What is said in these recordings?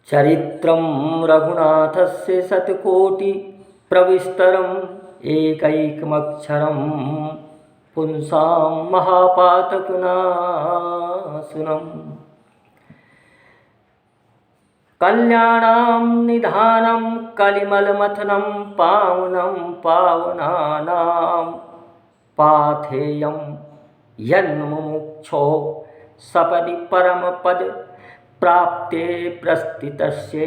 चरित्रं रघुनाथस्य शतकोटि प्रविस्तरम् एकैकमक्षरं पुंसां महापातकनाशनम् कल्याणां निधानं कलिमलमथनं पावनं पावनानां पाथेयं यन्मुमुक्षो सपदि परमपद प्राप्ते प्रस्थितस्य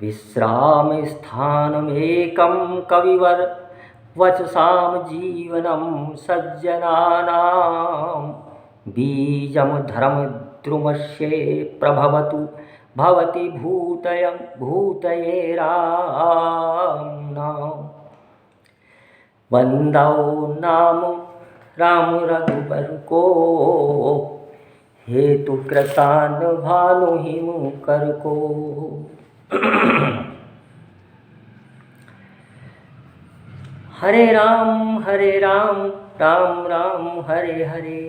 विश्रामस्थानमेकं कविवर वचसां जीवनं सज्जनानां बीजं धर्मद्रुमस्य प्रभवतु भवति भूतये रामनाम वंदौ नाम राम रघुबर को हेतु कृतान भानु हिम कर को। हरे राम राम राम हरे हरे,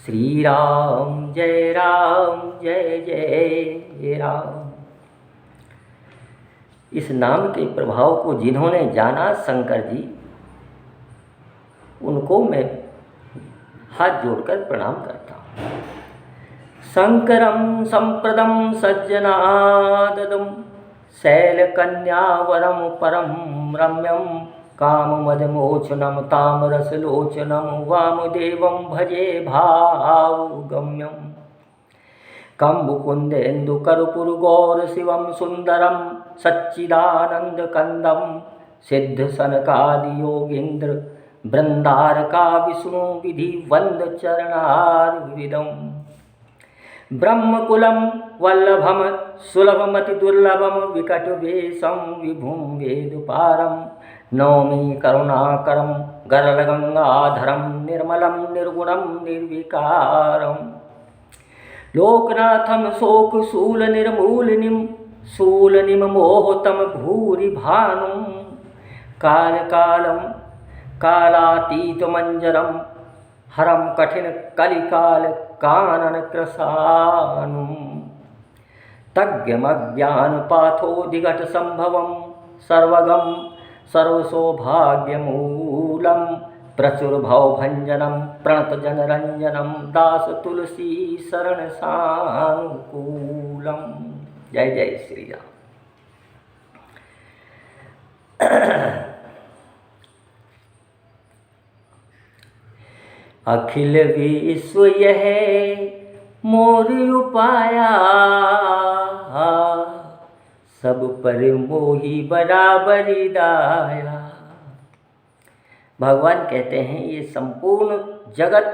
श्री राम जय जय राम। इस नाम के प्रभाव को जिन्होंने जाना शंकर जी, उनको मैं हाथ जोड़कर प्रणाम करता हूँ। शंकरं संप्रदं सज्जनाददं शैलकन्यावरं परं रम्यं काममदमोचनं तामरसलोचनं वामदेवं भजे भावगम्यं कम्बुकुन्देन्दुकर्पूरगौरशिवं सुन्दरं सच्चिदानन्दकन्दं सिद्धसनकादियोगीन्द्र बृन्दारका विष्णु विधि वन्दचरणारविदं ब्रह्मकुलं वल्लभम सुलभमति दुर्लभम विकटवेशं विभुं वेदपारं नौमि करुणाकरं गरलगंगाधरं निर्मलं निर्गुणं निर्विकारं लोकनाथं शूलनिर्मूलनिं भूरिभानुं कालकालं कालातीतमंजरं हरं कठिन कलिकाल काननकृशानुं तज्ञमज्ञानपाथोदिघट संभवं सर्वगं सर्वसौभाग्यमूलं प्रचुरभवभञ्जनं प्रणतजनरञ्जनं दास तुलसी शरण सानुकूलं। जय जय श्री राम। अखिल विश्व यह मोर उपाया, सब पर मोही बराबरी दाया। भगवान कहते हैं ये संपूर्ण जगत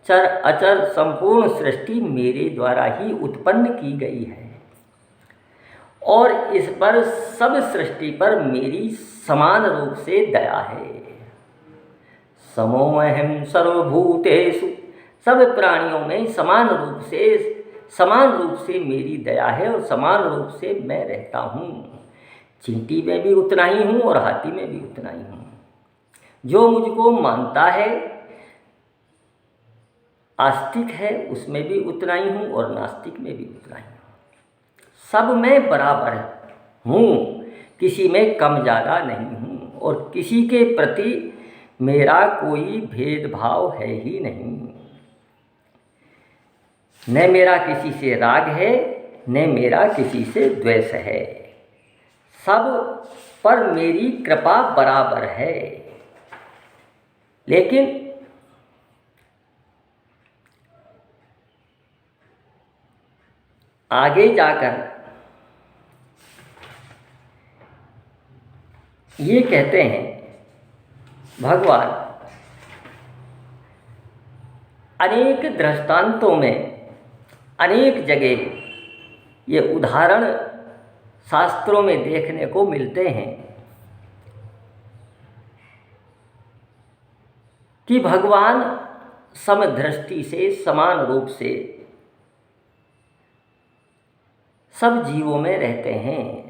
चर अचर संपूर्ण सृष्टि मेरे द्वारा ही उत्पन्न की गई है और इस पर सब सृष्टि पर मेरी समान रूप से दया है। समोऽहं सर्वभूतेषु, सब प्राणियों में समान रूप से मेरी दया है और समान रूप से मैं रहता हूँ। चींटी में भी उतना ही हूँ और हाथी में भी उतना ही हूँ। जो मुझको मानता है आस्तिक है उसमें भी उतना ही हूँ और नास्तिक में भी उतना ही हूँ। सब में बराबर हूँ, किसी में कम ज़्यादा नहीं हूँ और किसी के प्रति मेरा कोई भेदभाव है ही नहीं। न मेरा किसी से राग है न मेरा किसी से द्वेष है। सब पर मेरी कृपा बराबर है। लेकिन आगे जाकर ये कहते हैं भगवान अनेक दृष्टांतों में अनेक जगह ये उदाहरण शास्त्रों में देखने को मिलते हैं कि भगवान समदृष्टि से समान रूप से सब जीवों में रहते हैं,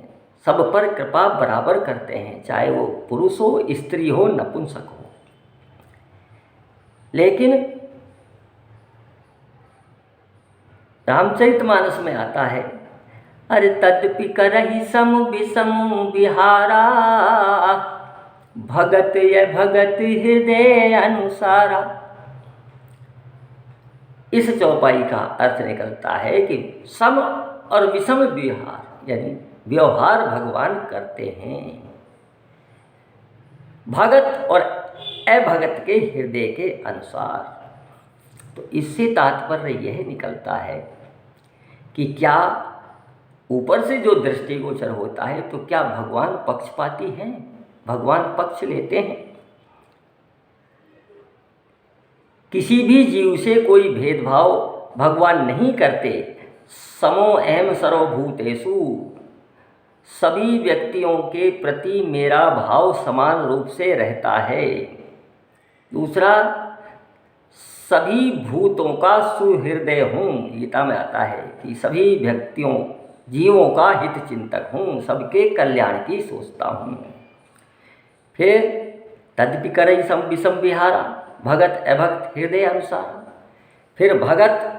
सब पर कृपा बराबर करते हैं, चाहे वो पुरुष हो, स्त्री हो, नपुंसक हो। लेकिन रामचरितमानस में आता है अरे तदपि करहि सम विषम विहारा, भगत ये भगत हृदय अनुसारा। इस चौपाई का अर्थ निकलता है कि सम और विषम विहार, यानी व्यवहार भगवान करते हैं भगत और अभगत के हृदय के अनुसार। तो इससे तात्पर्य यह निकलता है कि क्या ऊपर से जो दृष्टिगोचर होता है तो क्या भगवान पक्षपाती हैं, भगवान पक्ष लेते हैं? किसी भी जीव से कोई भेदभाव भगवान नहीं करते। समो अहम सर्वभूतेषु, सभी व्यक्तियों के प्रति मेरा भाव समान रूप से रहता है। दूसरा, सभी भूतों का सुहृदय हूँ, गीता में आता है कि सभी व्यक्तियों जीवों का हित चिंतक हूँ, सबके कल्याण की सोचता हूँ। फिर तदपि करहि सम विषम विहारा, भगत अभगत हृदय अनुसार। फिर भगत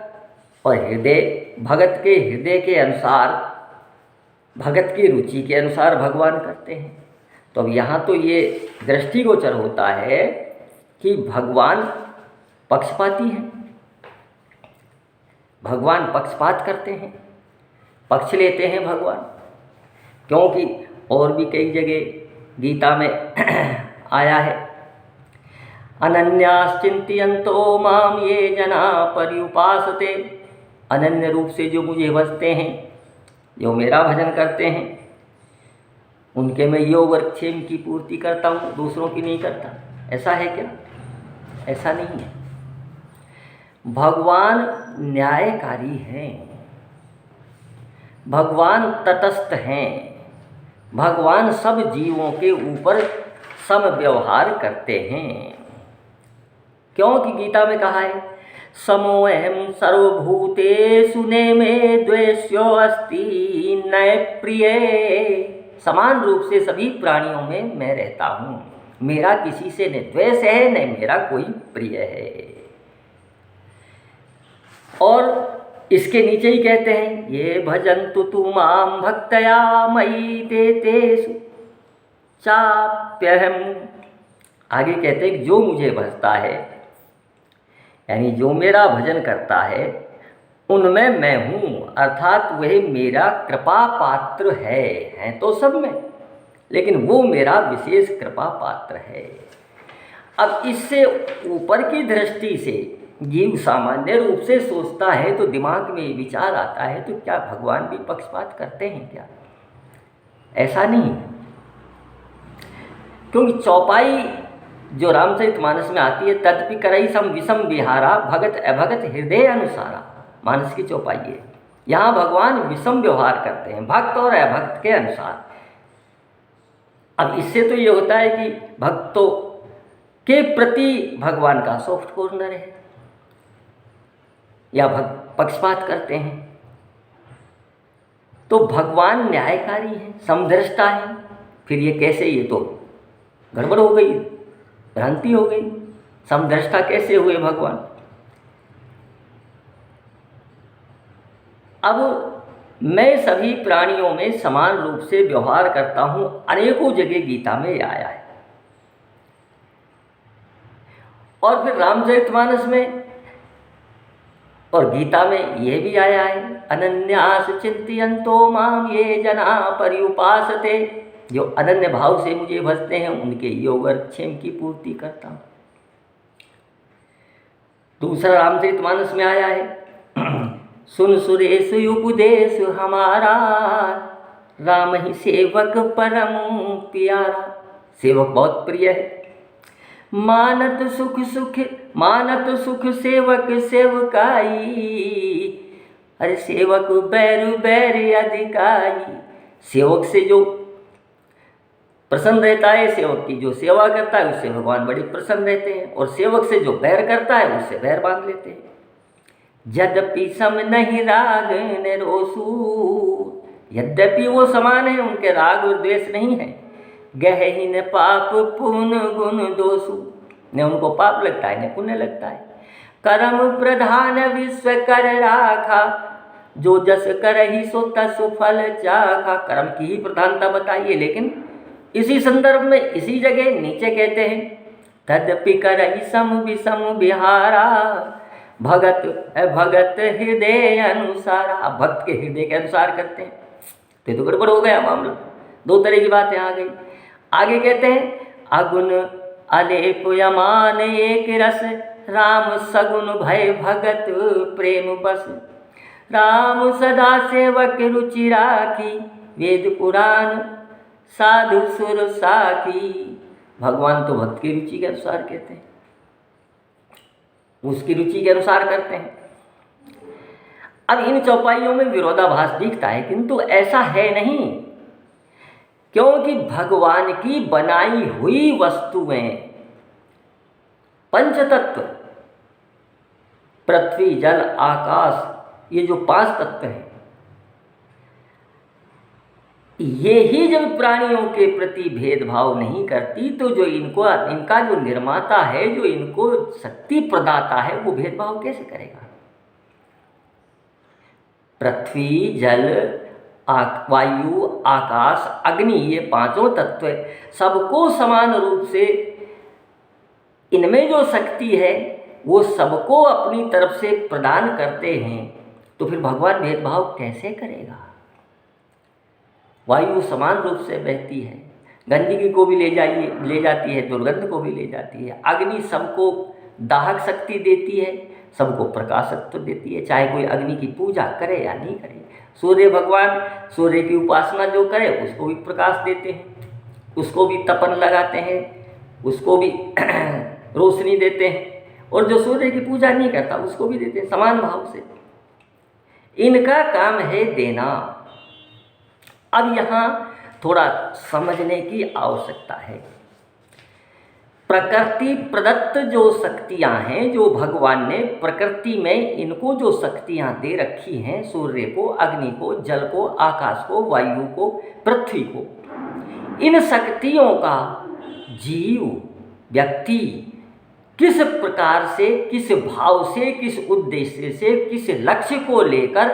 और हृदय, भगत के हृदय के अनुसार, भगत की रुचि के अनुसार भगवान करते हैं। तो अब यहाँ तो ये दृष्टिगोचर होता है कि भगवान पक्षपाती हैं, भगवान पक्षपात करते हैं, पक्ष लेते हैं भगवान। क्योंकि और भी कई जगह गीता में आया है, अनन्याश्चिंतयन्तो माम ये जना पर्युपासते। अनन्य रूप से जो मुझे भजते हैं, जो मेरा भजन करते हैं, उनके मैं योग और क्षेम की पूर्ति करता हूँ, दूसरों की नहीं करता। ऐसा है क्या? ऐसा नहीं है। भगवान न्यायकारी हैं, भगवान तटस्थ हैं, भगवान सब जीवों के ऊपर सम व्यवहार करते हैं। क्योंकि गीता में कहा है, समोऽहं सर्वभूतेषु नेमे द्वेष्यो अस्ति न प्रिय। समान रूप से सभी प्राणियों में मैं रहता हूँ, मेरा किसी से न द्वेष है न मेरा कोई प्रिय है। और इसके नीचे ही कहते हैं, ये भजन्तु तु मां भक्तया मयि ते तेषु चाप्यहम्। आगे कहते हैं जो मुझे भजता है, यानी जो मेरा भजन करता है, उनमें मैं हूँ, अर्थात वह मेरा कृपा पात्र है तो सब में, लेकिन वो मेरा विशेष कृपा पात्र है। अब इससे ऊपर की दृष्टि से जीव सामान्य रूप से सोचता है तो दिमाग में विचार आता है, तो क्या भगवान भी पक्षपात करते हैं क्या? ऐसा नहीं, क्योंकि चौपाई जो रामचरितमानस में आती है, तदपि करहि सम विषम विहारा, भगत अभगत हृदय अनुसारा, मानस की चौपाई है। यहाँ भगवान विषम व्यवहार करते हैं भक्त और अभक्त के अनुसार। अब इससे तो ये होता है कि भक्तों के प्रति भगवान का सॉफ्ट कॉर्नर है या पक्षपात करते हैं। तो भगवान न्यायकारी है, समदृष्टा है। फिर ये कैसे? ये तो गड़बड़ हो गई, भ्रांति हो गई। समदृष्टा कैसे हुए भगवान? अब मैं सभी प्राणियों में समान रूप से व्यवहार करता हूँ, अनेकों जगह गीता में आया है। और फिर रामचरितमानस में और गीता में यह भी आया है, अनन्यास चिंतयन्तो माम ये जना पर्युपासते। जो अनन्य भाव से मुझे भजते हैं, उनके योग और क्षेम की पूर्ति करता हूँ। दूसरा रामचरितमानस में आया है, सुन सुरेश उपदेश हमारा, राम ही सेवक परम प्यारा। सेवक बहुत प्रिय है। मानत सुख सेवक सेवकाई, अरे सेवक बैरु बैर अधिकाई। सेवक से जो प्रसन्न रहता है, सेवक की जो सेवा करता है, उससे भगवान बड़े प्रसन्न रहते हैं। और सेवक से जो बैर करता है, उससे बैर बांध लेते हैं। यद्यपि सम नहीं राग न रोसू, यद्यपि वो समान है, उनके राग और द्वेष नहीं है। गहहि न पाप पुण्य गुण दोषु, न उनको पाप लगता है न पुण्य लगता है। कर्म प्रधान विश्व कर राखा, जो जस करहि सो तस फल चाखा। कर्म की ही प्रधानता बताइए, लेकिन इसी संदर्भ में इसी जगह नीचे कहते हैं तदपि करहि सम विषम विहारा, भगत भगत हृदय अनुसारा। अब भक्त के हृदय के अनुसार करते हैं तो गड़बड़ हो गया मामला। दो तरह की बातें आ गई। आगे कहते हैं अगुण अलेप यमान एक रस, राम सगुण भय भगत प्रेम बस। राम सदा सेवक रुचि राखी, वेद पुराण साधु सुर साखी। भगवान तो भक्त की रुचि के अनुसार कहते हैं, उसकी रुचि के अनुसार करते हैं। अब इन चौपाइयों में विरोधाभास दिखता है, किंतु ऐसा है नहीं, क्योंकि भगवान की बनाई हुई वस्तुएं पंचतत्व पृथ्वी जल आकाश, ये जो 5 तत्व हैं, ये ही जब प्राणियों के प्रति भेदभाव नहीं करती तो जो इनका जो निर्माता है, जो इनको शक्ति प्रदाता है, वो भेदभाव कैसे करेगा। पृथ्वी जल वायु आकाश अग्नि, ये 5 तत्व सबको समान रूप से, इनमें जो शक्ति है वो सबको अपनी तरफ से प्रदान करते हैं, तो फिर भगवान भेदभाव कैसे करेगा। वायु समान रूप से बहती है, गंदगी को भी ले जाती है, दुर्गंध को भी ले जाती है। अग्नि सबको दाहक शक्ति देती है, सबको प्रकाशत्व देती है, चाहे कोई अग्नि की पूजा करे या नहीं करे। सूर्य भगवान, सूर्य की उपासना जो करे उसको भी प्रकाश देते हैं, उसको भी तपन लगाते हैं, उसको भी रोशनी देते हैं, और जो सूर्य की पूजा नहीं करता उसको भी देते हैं, समान भाव से। इनका काम है देना। अब यहाँ थोड़ा समझने की आवश्यकता है। प्रकृति प्रदत्त जो शक्तियाँ हैं, जो भगवान ने प्रकृति में इनको जो शक्तियाँ दे रखी हैं, सूर्य को, अग्नि को, जल को, आकाश को, वायु को, पृथ्वी को, इन शक्तियों का जीव व्यक्ति किस प्रकार से, किस भाव से, किस उद्देश्य से, किस लक्ष्य को लेकर,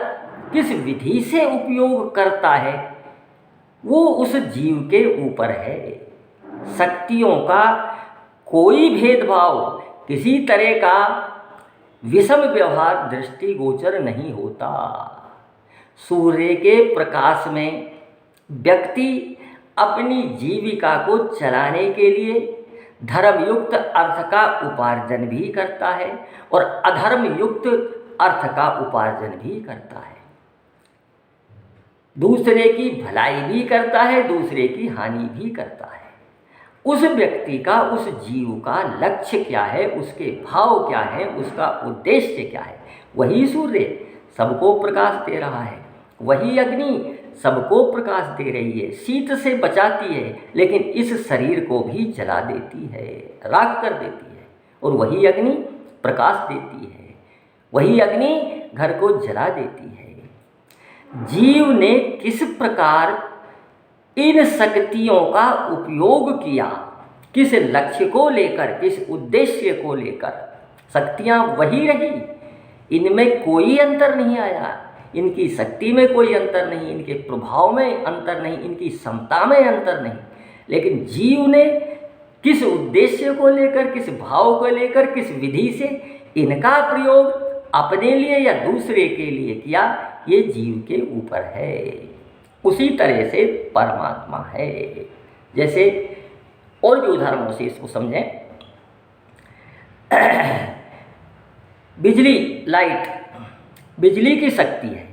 किस विधि से उपयोग करता है, वो उस जीव के ऊपर है। शक्तियों का कोई भेदभाव, किसी तरह का विषम व्यवहार दृष्टिगोचर नहीं होता। सूर्य के प्रकाश में व्यक्ति अपनी जीविका को चलाने के लिए धर्मयुक्त अर्थ का उपार्जन भी करता है और अधर्मयुक्त अर्थ का उपार्जन भी करता है। दूसरे की भलाई भी करता है, दूसरे की हानि भी करता है। उस व्यक्ति का, उस जीव का लक्ष्य क्या है, उसके भाव क्या है, उसका उद्देश्य क्या है। वही सूर्य सबको प्रकाश दे रहा है, वही अग्नि सबको प्रकाश दे रही है, शीत से बचाती है, लेकिन इस शरीर को भी जला देती है, राख कर देती है। और वही अग्नि प्रकाश देती है, वही अग्नि घर को जला देती है। जीव ने किस प्रकार इन शक्तियों का उपयोग किया, किस लक्ष्य को लेकर, किस उद्देश्य को लेकर, शक्तियाँ वही रही, इनमें कोई अंतर नहीं आया, इनकी शक्ति में कोई अंतर नहीं, इनके प्रभाव में अंतर नहीं, इनकी क्षमता में अंतर नहीं। लेकिन जीव ने किस उद्देश्य को लेकर, किस भाव को लेकर, किस विधि से इनका प्रयोग अपने लिए या दूसरे के लिए किया, ये जीव के ऊपर है। उसी तरह से परमात्मा है। जैसे और भी उदाहरणों से इसको समझें। बिजली, लाइट बिजली की शक्ति है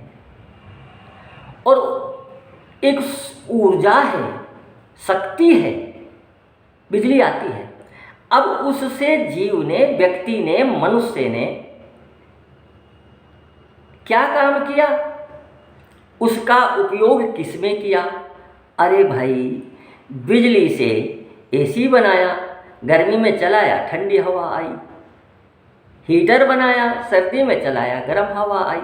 और एक ऊर्जा है, शक्ति है, बिजली आती है। अब उससे जीव ने, व्यक्ति ने, मनुष्य ने क्या काम किया, उसका उपयोग किस में किया। अरे भाई, बिजली से एसी बनाया, गर्मी में चलाया, ठंडी हवा आई। हीटर बनाया, सर्दी में चलाया, गर्म हवा आई।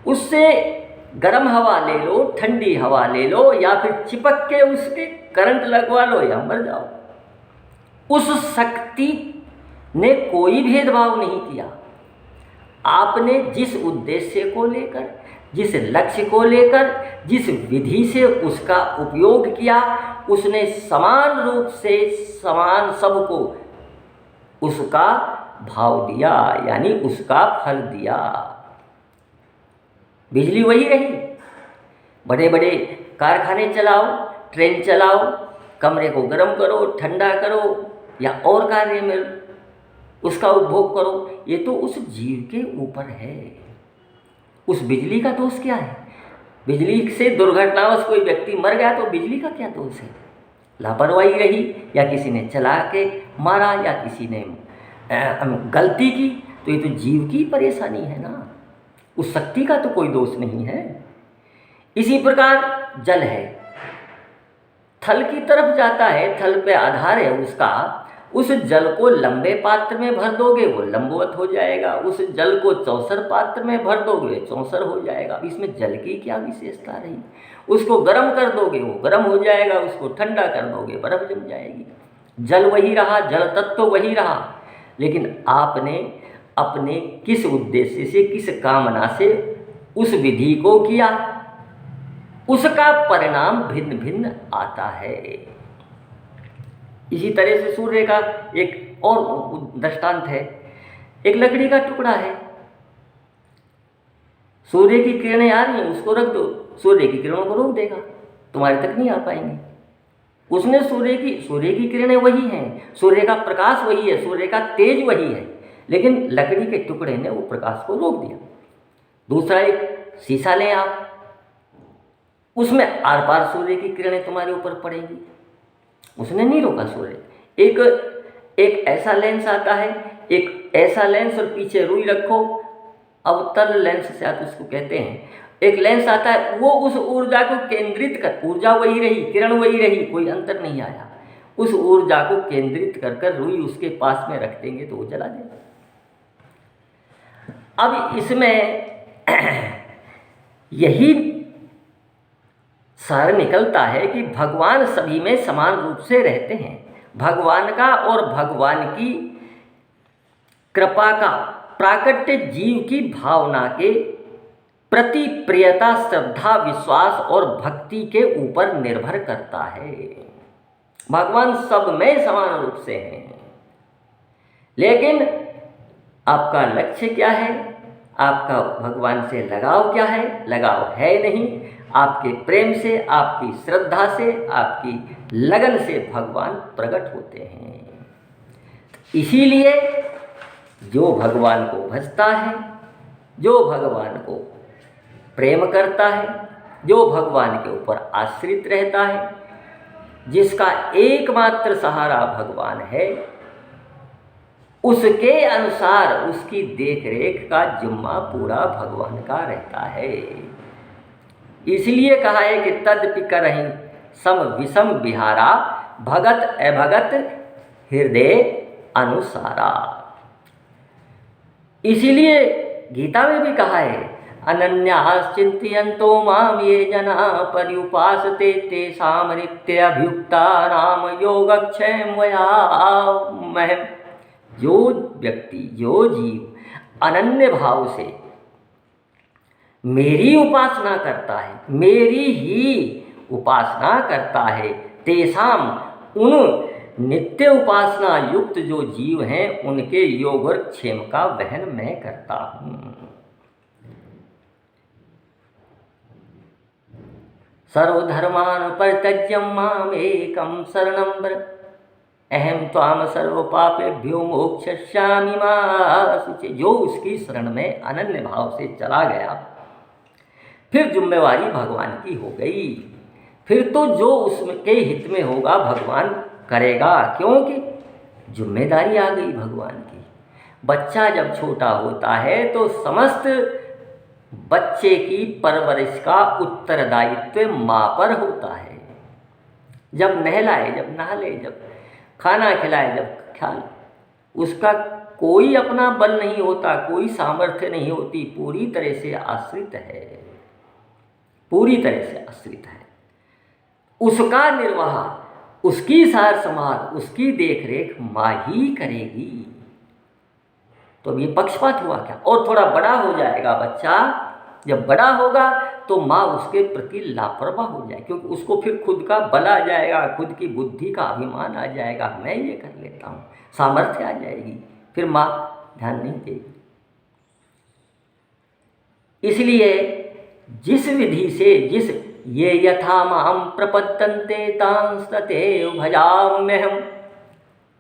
उससे गर्म हवा ले लो, ठंडी हवा ले लो, या फिर चिपक के उसके करंट लगवा लो या मर जाओ। उस शक्ति ने कोई भेदभाव नहीं किया। आपने जिस उद्देश्य को लेकर, जिस लक्ष्य को लेकर, जिस विधि से उसका उपयोग किया, उसने समान रूप से समान सबको उसका भाव दिया, यानी उसका फल दिया। बिजली वही रही। बड़े बड़े कारखाने चलाओ, ट्रेन चलाओ, कमरे को गर्म करो, ठंडा करो, या और कार्य में उसका उपभोग करो, ये तो उस जीव के ऊपर है। उस बिजली का दोष क्या है? बिजली से दुर्घटनाओं से कोई व्यक्ति मर गया तो बिजली का क्या दोष है? लापरवाही रही, या किसी ने चला के मारा, या किसी ने गलती की, तो ये तो जीव की परेशानी है ना, उस शक्ति का तो कोई दोष नहीं है। इसी प्रकार जल है, थल की तरफ जाता है, थल पे आधार है उसका। उस जल को लंबे पात्र में भर दोगे वो लंबवत हो जाएगा, उस जल को चौसर पात्र में भर दोगे चौसर हो जाएगा। इसमें जल की क्या विशेषता रही? उसको गर्म कर दोगे वो गर्म हो जाएगा, उसको ठंडा कर दोगे बर्फ जम जाएगी। जल वही रहा, जल तत्व वही रहा, लेकिन आपने अपने किस उद्देश्य से, किस कामना से उस विधि को किया, उसका परिणाम भिन्न भिन्न आता है। इसी तरह से सूर्य का एक और दृष्टांत है। एक लकड़ी का टुकड़ा है, सूर्य की किरणें आ रही हैं, उसको रख दो, सूर्य की किरणों को रोक देगा, तुम्हारे तक नहीं आ पाएंगे। उसने सूर्य की किरणें वही हैं, सूर्य का प्रकाश वही है, सूर्य का तेज वही है, लेकिन लकड़ी के टुकड़े ने वो प्रकाश को रोक दिया। दूसरा एक शीशा लें आप, उसमें आर पार सूर्य की किरणें तुम्हारे ऊपर पड़ेंगी, उसने नहीं रोका सूर्य। एक ऐसा लेंस आता है, एक ऐसा लेंस, और पीछे रुई रखो, अवतल लेंस से आप उसको कहते हैं। एक लेंस आता है, वो उस ऊर्जा को केंद्रित कर, ऊर्जा वही रही, किरण वही रही, कोई अंतर नहीं आया। उस ऊर्जा को केंद्रित कर कर रुई उसके पास में रख देंगे तो वो जला देगा। अब इसमें यही सार निकलता है कि भगवान सभी में समान रूप से रहते हैं। भगवान का और भगवान की कृपा का प्राकट्य जीव की भावना के प्रति प्रियता, श्रद्धा, विश्वास और भक्ति के ऊपर निर्भर करता है। भगवान सब में समान रूप से हैं, लेकिन आपका लक्ष्य क्या है? आपका भगवान से लगाव क्या है? लगाव है नहीं। आपके प्रेम से, आपकी श्रद्धा से, आपकी लगन से भगवान प्रकट होते हैं। इसीलिए जो भगवान को भजता है, जो भगवान को प्रेम करता है, जो भगवान के ऊपर आश्रित रहता है, जिसका एकमात्र सहारा भगवान है, उसके अनुसार उसकी देखरेख का जिम्मा पूरा भगवान का रहता है। इसलिए कहा है कि तदपि करहिं सम विषम विहारा, भगत अभगत हृदय अनुसारा। इसीलिए गीता में भी कहा है, अनन्यास चिंतयन्तो माम ये जना पर्युपासते तेषां नित्यभियुक्तानां योगक्षेमं वहाम्यहम्। जो व्यक्ति, जो जीव अनन्य भाव से मेरी उपासना करता है, मेरी ही उपासना करता है, तेषाम, उन नित्य उपासना युक्त जो जीव हैं, उनके योग और क्षेम का वहन मैं करता हूँ। सर्वधर्मान परित्यज्य माम एकम शरणं व्रज, अहम त्वाम सर्व पापेभ्यो मोक्षयिष्यामि मा शुचि। जो उसकी शरण में अनन्य भाव से चला गया, फिर जिम्मेवारी भगवान की हो गई। फिर तो जो उसके हित में होगा भगवान करेगा, क्योंकि जिम्मेदारी आ गई भगवान की। बच्चा जब छोटा होता है तो समस्त बच्चे की परवरिश का उत्तरदायित्व माँ पर होता है। जब नहलाए, जब नहले, जब खाना खिलाए, जब ख्याल, उसका कोई अपना बल नहीं होता, कोई सामर्थ्य नहीं होती, पूरी तरह से आश्रित है, पूरी तरह से आश्रित है। उसका निर्वाह, उसकी सार संभाल, उसकी देखरेख माँ ही करेगी। तो अब ये पक्षपात हुआ क्या। और थोड़ा बड़ा हो जाएगा बच्चा, जब बड़ा होगा तो माँ उसके प्रति लापरवाह हो जाए, क्योंकि उसको फिर खुद का बल आ जाएगा, खुद की बुद्धि का अभिमान आ जाएगा, मैं ये कर लेता हूँ, सामर्थ्य आ जाएगी, फिर माँ ध्यान नहीं देगी। इसलिए जिस विधि से, जिस ये यथा माम प्रपद्यन्ते तांस तथैव भजाम्यहम्,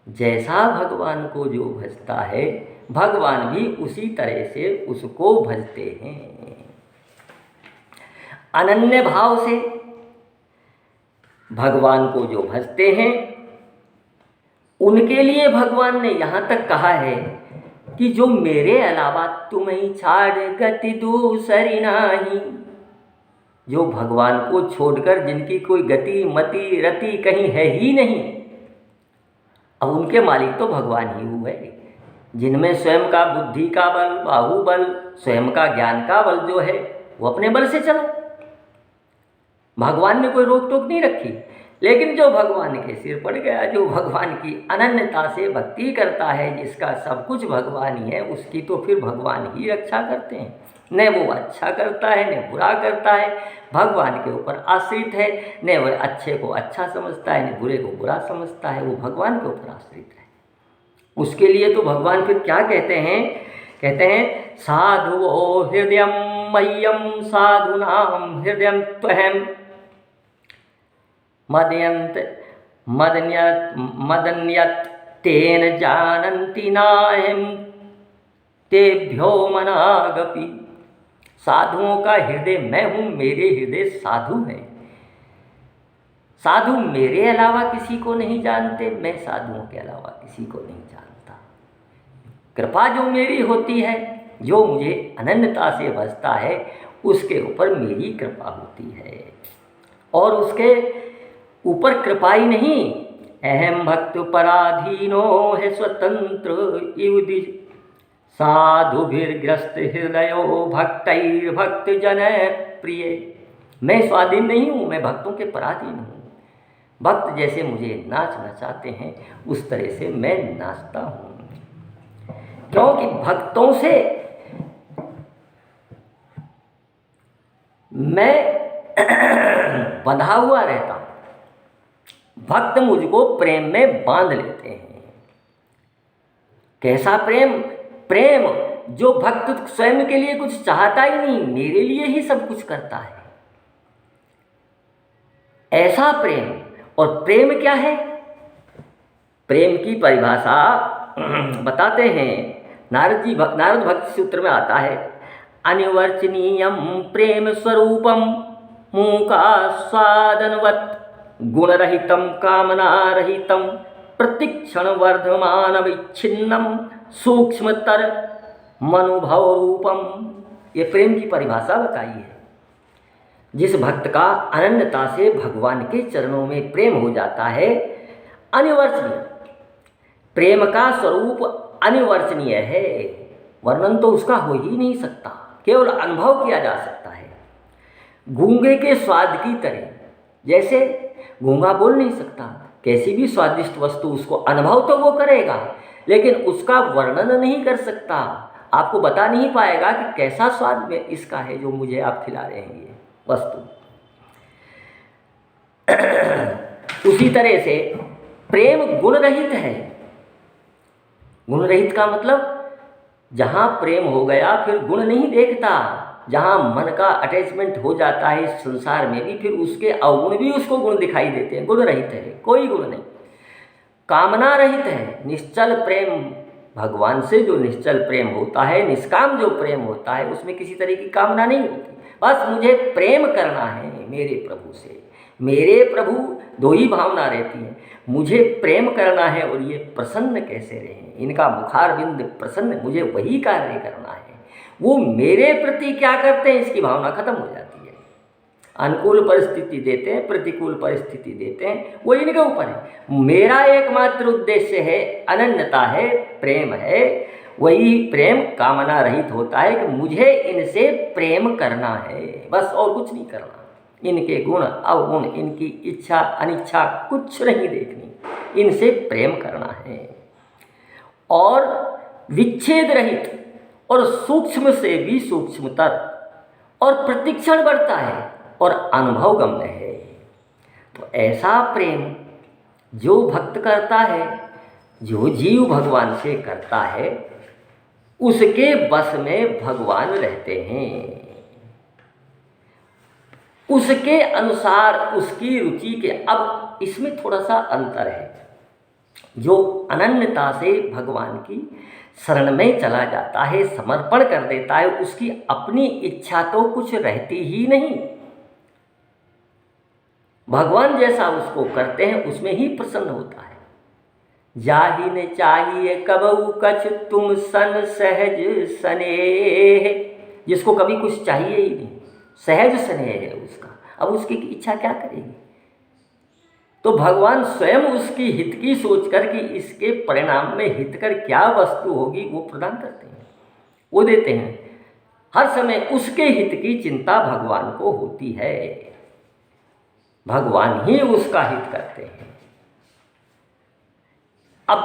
जैसा भगवान को जो भजता है भगवान भी उसी तरह से उसको भजते हैं। अनन्य भाव से भगवान को जो भजते हैं उनके लिए भगवान ने यहाँ तक कहा है कि जो मेरे अलावा तुम्हें छाड़ गति दूसरी नाही, जो भगवान को छोड़कर जिनकी कोई गति मति रति कहीं है ही नहीं, अब उनके मालिक तो भगवान ही हुए, जिनमें स्वयं का बुद्धि का बल, बाहुबल, स्वयं का ज्ञान का बल जो है वो अपने बल से चलो, भगवान ने कोई रोक टोक नहीं रखी। लेकिन जो भगवान के सिर पड़ गया, जो भगवान की अनन्यता से भक्ति करता है, जिसका सब कुछ भगवान ही है, उसकी तो फिर भगवान ही रक्षा करते हैं। न वो अच्छा करता है न बुरा करता है, भगवान के ऊपर आश्रित है, न वह अच्छे को अच्छा समझता है न बुरे को बुरा समझता है, वो भगवान के ऊपर आश्रित है। उसके लिए तो भगवान फिर क्या कहते हैं साधुवो हृदयम मह्यम साधुनाम हृदयम त्वहम मदन्यत तेन जानन्ति नाहं तेभ्यो मनागपि। साधुओं का हृदय मैं हूँ, मेरे हृदय साधु हैं। साधु मेरे अलावा किसी को नहीं जानते, मैं साधुओं के अलावा किसी को नहीं जानता। कृपा जो मेरी होती है, जो मुझे अनन्यता से भजता है, उसके ऊपर मेरी कृपा होती है। और उसके ऊपर कृपा ही नहीं, अहम भक्त पराधीनो है स्वतंत्र युधि साधुभिर्ग्रस्त हृदयो भक्तैर्भक्त जन प्रिय। मैं स्वाधीन नहीं हूँ, मैं भक्तों के पराधीन हूँ। भक्त जैसे मुझे नाचना चाहते हैं उस तरह से मैं नाचता हूँ, क्योंकि भक्तों से मैं बंधा हुआ रहता हूँ। भक्त मुझको प्रेम में बांध लेते हैं। कैसा प्रेम? प्रेम जो भक्त स्वयं के लिए कुछ चाहता ही नहीं, मेरे लिए ही सब कुछ करता है, ऐसा प्रेम। और प्रेम क्या है? प्रेम की परिभाषा बताते हैं नारद भक्ति सूत्र में आता है, अनिवर्चनीयम प्रेम स्वरूपम मूकास्वादनवत् गुणरहितम कामनारहितम प्रतिक्षण वर्धमान विच्छिन्नम सूक्ष्मतर मनोभाव रूपम। ये प्रेम की परिभाषा बताई है। जिस भक्त का अनन्यता से भगवान के चरणों में प्रेम हो जाता है, अनिवर्चनीय, प्रेम का स्वरूप अनिवर्चनीय है, वर्णन तो उसका हो ही नहीं सकता, केवल अनुभव किया जा सकता है। गूंगे के स्वाद की तरह, जैसे गूंगा बोल नहीं सकता, कैसी भी स्वादिष्ट वस्तु उसको अनुभव तो वो करेगा, लेकिन उसका वर्णन नहीं कर सकता, आपको बता नहीं पाएगा कि कैसा स्वाद में इसका है जो मुझे आप खिला रहे हैं ये वस्तु। उसी तरह से प्रेम गुण रहित है। गुण रहित का मतलब जहाँ प्रेम हो गया फिर गुण नहीं देखता, जहाँ मन का अटैचमेंट हो जाता है इस संसार में भी, फिर उसके अवगुण भी उसको गुण दिखाई देते हैं। गुण रहित है, कोई गुण नहीं। कामना रहित है, निश्चल प्रेम, भगवान से जो निश्चल प्रेम होता है, निष्काम जो प्रेम होता है, उसमें किसी तरह की कामना नहीं होती। बस मुझे प्रेम करना है मेरे प्रभु से। मेरे प्रभु दो ही भावना रहती है, मुझे प्रेम करना है और ये प्रसन्न कैसे रहें, इनका मुखारविंद प्रसन्न, मुझे वही कार्य करना है। वो मेरे प्रति क्या करते हैं इसकी भावना खत्म हो जाती है। अनुकूल परिस्थिति देते हैं, प्रतिकूल परिस्थिति देते हैं, वो इनके ऊपर है। मेरा एकमात्र उद्देश्य है अनन्यता है, प्रेम है। वही प्रेम कामना रहित होता है कि मुझे इनसे प्रेम करना है, बस और कुछ नहीं करना। इनके गुण अवगुण, इनकी इच्छा अनिच्छा कुछ नहीं देखनी, इनसे प्रेम करना है। और विच्छेद रहित और सूक्ष्म से भी सूक्ष्मतर और प्रतिक्षण बढ़ता है और अनुभव गम्य है। तो ऐसा प्रेम जो भक्त करता है, जो जीव भगवान से करता है, उसके बस में भगवान रहते हैं। उसके अनुसार, उसकी रुचि के। अब इसमें थोड़ा सा अंतर है। जो अनन्यता से भगवान की शरण में चला जाता है, समर्पण कर देता है, उसकी अपनी इच्छा तो कुछ रहती ही नहीं। भगवान जैसा उसको करते हैं उसमें ही प्रसन्न होता है। जाहि न चाहिए कबहु कछ तुम सन सहज स्नेह, जिसको कभी कुछ चाहिए ही नहीं, सहज स्नेह है उसका। अब उसकी इच्छा क्या करेगी? तो भगवान स्वयं उसकी हित की सोचकर कि इसके परिणाम में हितकर क्या वस्तु होगी वो प्रदान करते हैं, वो देते हैं। हर समय उसके हित की चिंता भगवान को होती है, भगवान ही उसका हित करते हैं। अब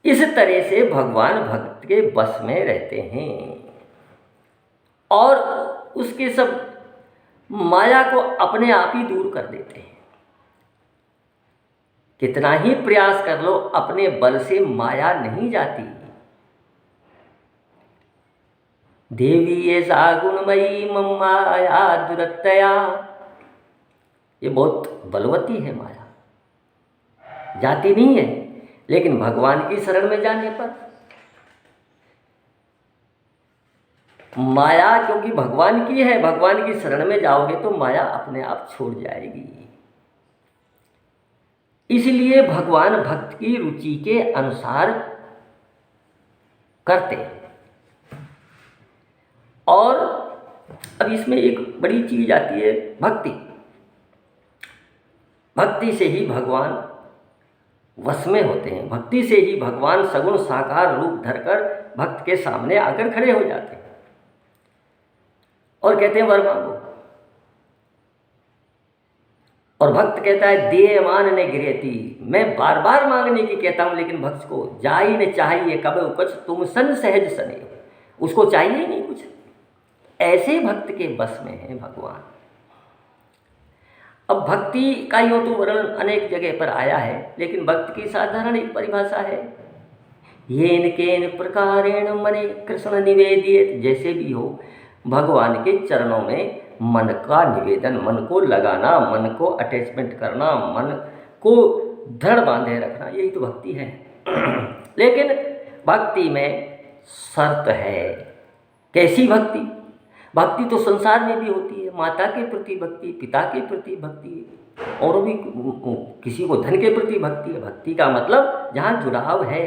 इस तरह से भगवान भक्त के बस में रहते हैं और उसके सब माया को अपने आप ही दूर कर देते हैं। कितना ही प्रयास कर लो, अपने बल से माया नहीं जाती। देवी ये गुणमयी मम माया दुरत्तया, ये बहुत बलवती है माया, जाती नहीं है। लेकिन भगवान की शरण में जाने पर माया, क्योंकि भगवान की है, भगवान की शरण में जाओगे तो माया अपने आप छोड़ जाएगी। इसलिए भगवान भक्त की रुचि के अनुसार करते हैं। और अब इसमें एक बड़ी चीज आती है, भक्ति। भक्ति से ही भगवान वश में होते हैं, भक्ति से ही भगवान सगुण साकार रूप धरकर भक्त के सामने आकर खड़े हो जाते हैं और कहते हैं वर मांगो। और भक्त कहता है दे मान ने गिरेती, मैं बार बार मांगने की कहता हूं, लेकिन भक्त को जाई ने चाहिए कब कुछ तुम सन सहज सने, उसको चाहिए ही नहीं कुछ। ऐसे भक्त के बस में है भगवान। अब भक्ति का यूँ तो वर्णन अनेक जगह पर आया है, लेकिन भक्ति की साधारण एक परिभाषा है, येन केन प्रकारेण मने कृष्ण निवेदित। जैसे भी हो, भगवान के चरणों में मन का निवेदन, मन को लगाना, मन को अटैचमेंट करना, मन को दृढ़ बांधे रखना, यही तो भक्ति है। लेकिन भक्ति में शर्त है। कैसी भक्ति? भक्ति तो संसार में भी होती है, माता के प्रति भक्ति, पिता के प्रति भक्ति, और भी किसी को धन के प्रति भक्ति है। भक्ति का मतलब जहाँ जुड़ाव है,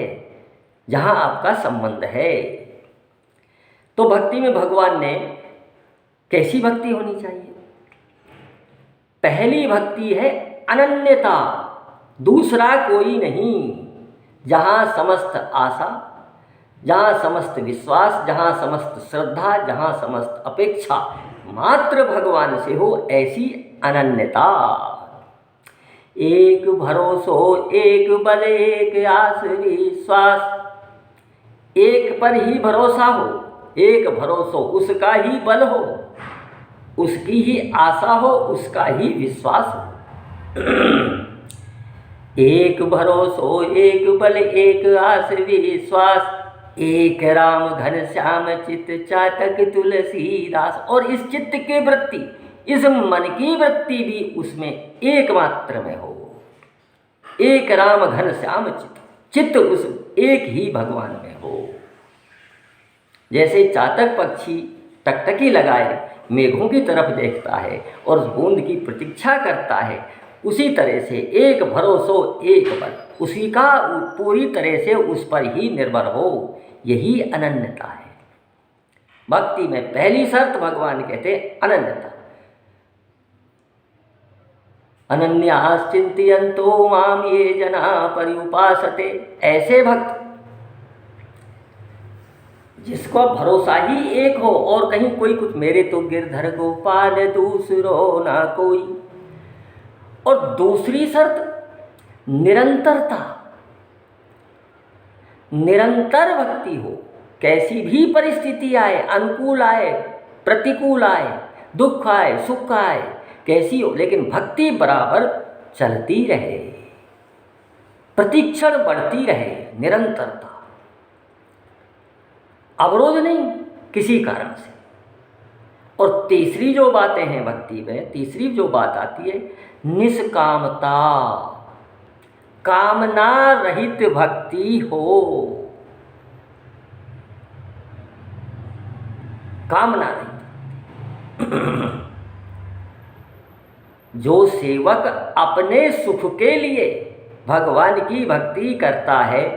जहाँ आपका संबंध है। तो भक्ति में भगवान ने कैसी भक्ति होनी चाहिए? पहली भक्ति है अनन्यता, दूसरा कोई नहीं। जहाँ समस्त आशा, जहाँ समस्त विश्वास, जहाँ समस्त श्रद्धा, जहाँ समस्त अपेक्षा मात्र भगवान से हो, ऐसी अनन्यता। एक भरोसो एक बल एक आस विश्वास, एक पर ही भरोसा हो, एक भरोसो उसका ही बल हो, उसकी ही आशा हो, उसका ही विश्वास हो। एक भरोसो एक बल एक आस विश्वास, एक राम घन श्याम चित्त चातक तुलसीदास। और इस चित्त की वृत्ति, इस मन की वृत्ति भी उसमें एकमात्र में हो। एक राम घन श्याम चित्त, चित्त उस एक ही भगवान में हो। जैसे चातक पक्षी टकटकी लगाए मेघों की तरफ देखता है और बूंद की प्रतीक्षा करता है, उसी तरह से एक भरोसो एक बल, उसी का पूरी तरह से उस पर ही निर्भर हो। यही अनन्यता है। भक्ति में पहली शर्त भगवान कहते अनन्यता। अनन्याश्चिन्तयन्तो माम ये जना पर्युपासते। ऐसे भक्त जिसको भरोसा ही एक हो और कहीं कोई कुछ, मेरे तो गिरधर गोपाल दूसरो ना कोई। और दूसरी शर्त निरंतरता। निरंतर भक्ति हो, कैसी भी परिस्थिति आए, अनुकूल आए, प्रतिकूल आए, दुख आए, सुख आए, कैसी हो, लेकिन भक्ति बराबर चलती रहे, प्रतिक्षण बढ़ती रहे, निरंतरता, अवरोध नहीं किसी कारण से। और तीसरी जो बातें हैं भक्ति में, तीसरी जो बात आती है निष्कामता, कामना रहित भक्ति हो। कामना रहित जो सेवक अपने सुख के लिए भगवान की भक्ति करता है,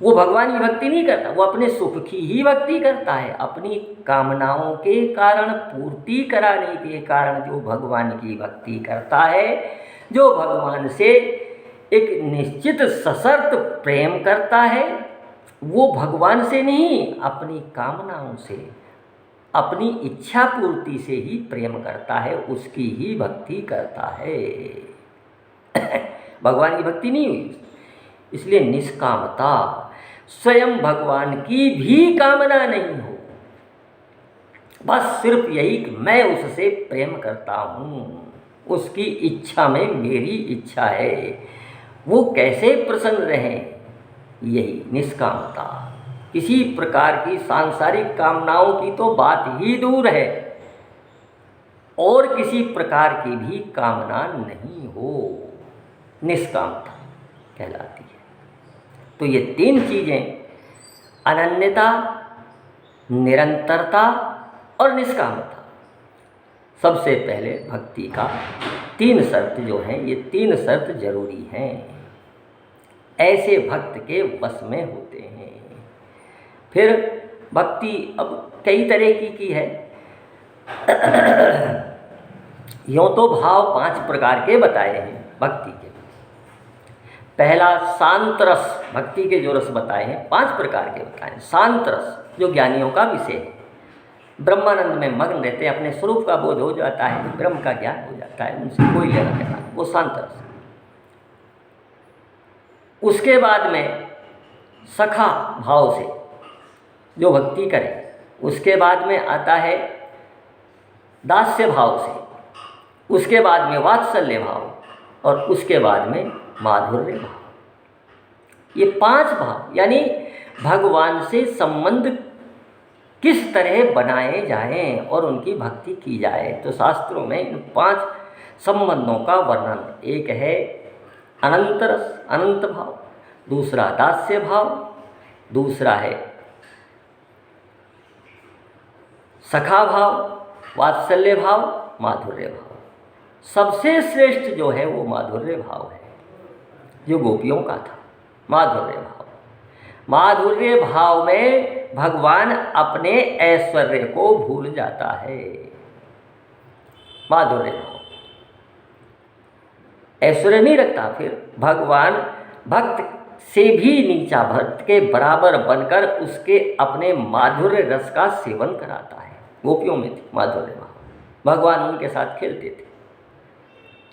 वो भगवान की भक्ति नहीं करता, वो अपने सुख की ही भक्ति करता है। अपनी कामनाओं के कारण, पूर्ति कराने के कारण जो भगवान की भक्ति करता है, जो भगवान से एक निश्चित सशर्त प्रेम करता है, वो भगवान से नहीं, अपनी कामनाओं से, अपनी इच्छा पूर्ति से ही प्रेम करता है, उसकी ही भक्ति करता है। भगवान की भक्ति नहीं हुई। इसलिए निष्कामता, स्वयं भगवान की भी कामना नहीं हो, बस सिर्फ यही कि मैं उससे प्रेम करता हूँ, उसकी इच्छा में मेरी इच्छा है, वो कैसे प्रसन्न रहे, यही निष्कामता। किसी प्रकार की सांसारिक कामनाओं की तो बात ही दूर है, और किसी प्रकार की भी कामना नहीं हो, निष्कामता कहलाती है। तो ये तीन चीज़ें, अनन्यता, निरंतरता और निष्कामता, सबसे पहले भक्ति का तीन शर्त जो हैं, ये तीन शर्त जरूरी हैं, ऐसे भक्त के वश में होते हैं। फिर भक्ति अब कई तरह की है। यूँ तो भाव 5 प्रकार के बताए हैं भक्ति के। पहला शांत रस, भक्ति के जो रस बताए हैं 5 प्रकार के बताए हैं। शांत रस जो ज्ञानियों का विषय है, ब्रह्मानंद में मग्न रहते हैं, अपने स्वरूप का बोध हो जाता है, ब्रह्म का ज्ञान हो जाता है, उनसे कोई लेना देना नहीं, वो शांत रस। उसके बाद में सखा भाव से जो भक्ति करे, उसके बाद में आता है दास्य भाव से, उसके बाद में वात्सल्य भाव, और उसके बाद में माधुर्य भाव। ये 5 भाव, यानी भगवान से संबंध किस तरह बनाए जाएं और उनकी भक्ति की जाए। तो शास्त्रों में इन 5 संबंधों का वर्णन, एक है अनंत रस, अनंत भाव, दूसरा दास्य भाव, दूसरा है सखा भाव, वात्सल्य भाव, माधुर्य भाव। सबसे श्रेष्ठ जो है वो माधुर्य भाव है, जो गोपियों का था, माधुर्य भाव। माधुर्य भाव में भगवान अपने ऐश्वर्य को भूल जाता है। माधुर्य भाव ऐश्वर्य नहीं रखता, फिर भगवान भक्त से भी नीचा, भक्त के बराबर बनकर उसके अपने माधुर्य रस का सेवन कराता है। गोपियों में थे माधुर्य भाव, भगवान उनके साथ खेलते थे,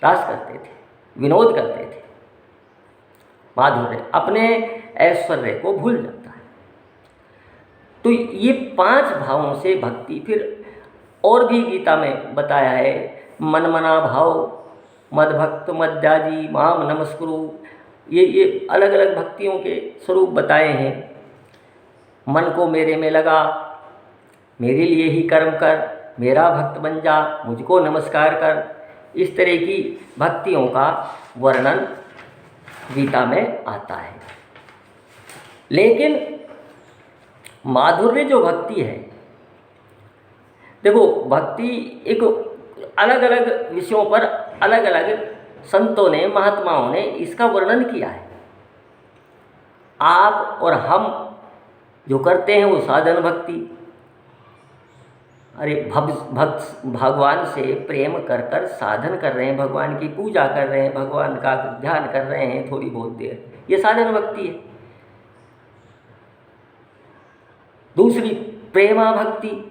रास करते थे, विनोद करते थे। माधुर्य, अपने ऐश्वर्य को भूल जाता है। तो ये 5 भावों से भक्ति, फिर और भी गीता में बताया है, मनमना भाव, मदभक्त मद्याजी माम नमस्कुरु, ये अलग अलग भक्तियों के स्वरूप बताए हैं। मन को मेरे में लगा, मेरे लिए ही कर्म कर, मेरा भक्त बन जा, मुझको नमस्कार कर, इस तरह की भक्तियों का वर्णन गीता में आता है। लेकिन माधुर्य जो भक्ति है, देखो भक्ति एक अलग अलग विषयों पर अलग अलग संतों ने, महात्माओं ने इसका वर्णन किया है। आप और हम जो करते हैं वो साधन भक्ति, अरे भक्त भगवान से प्रेम कर कर साधन कर रहे हैं, भगवान की पूजा कर रहे हैं, भगवान का ध्यान कर रहे हैं थोड़ी बहुत देर, ये साधन भक्ति है। दूसरी प्रेमा भक्ति,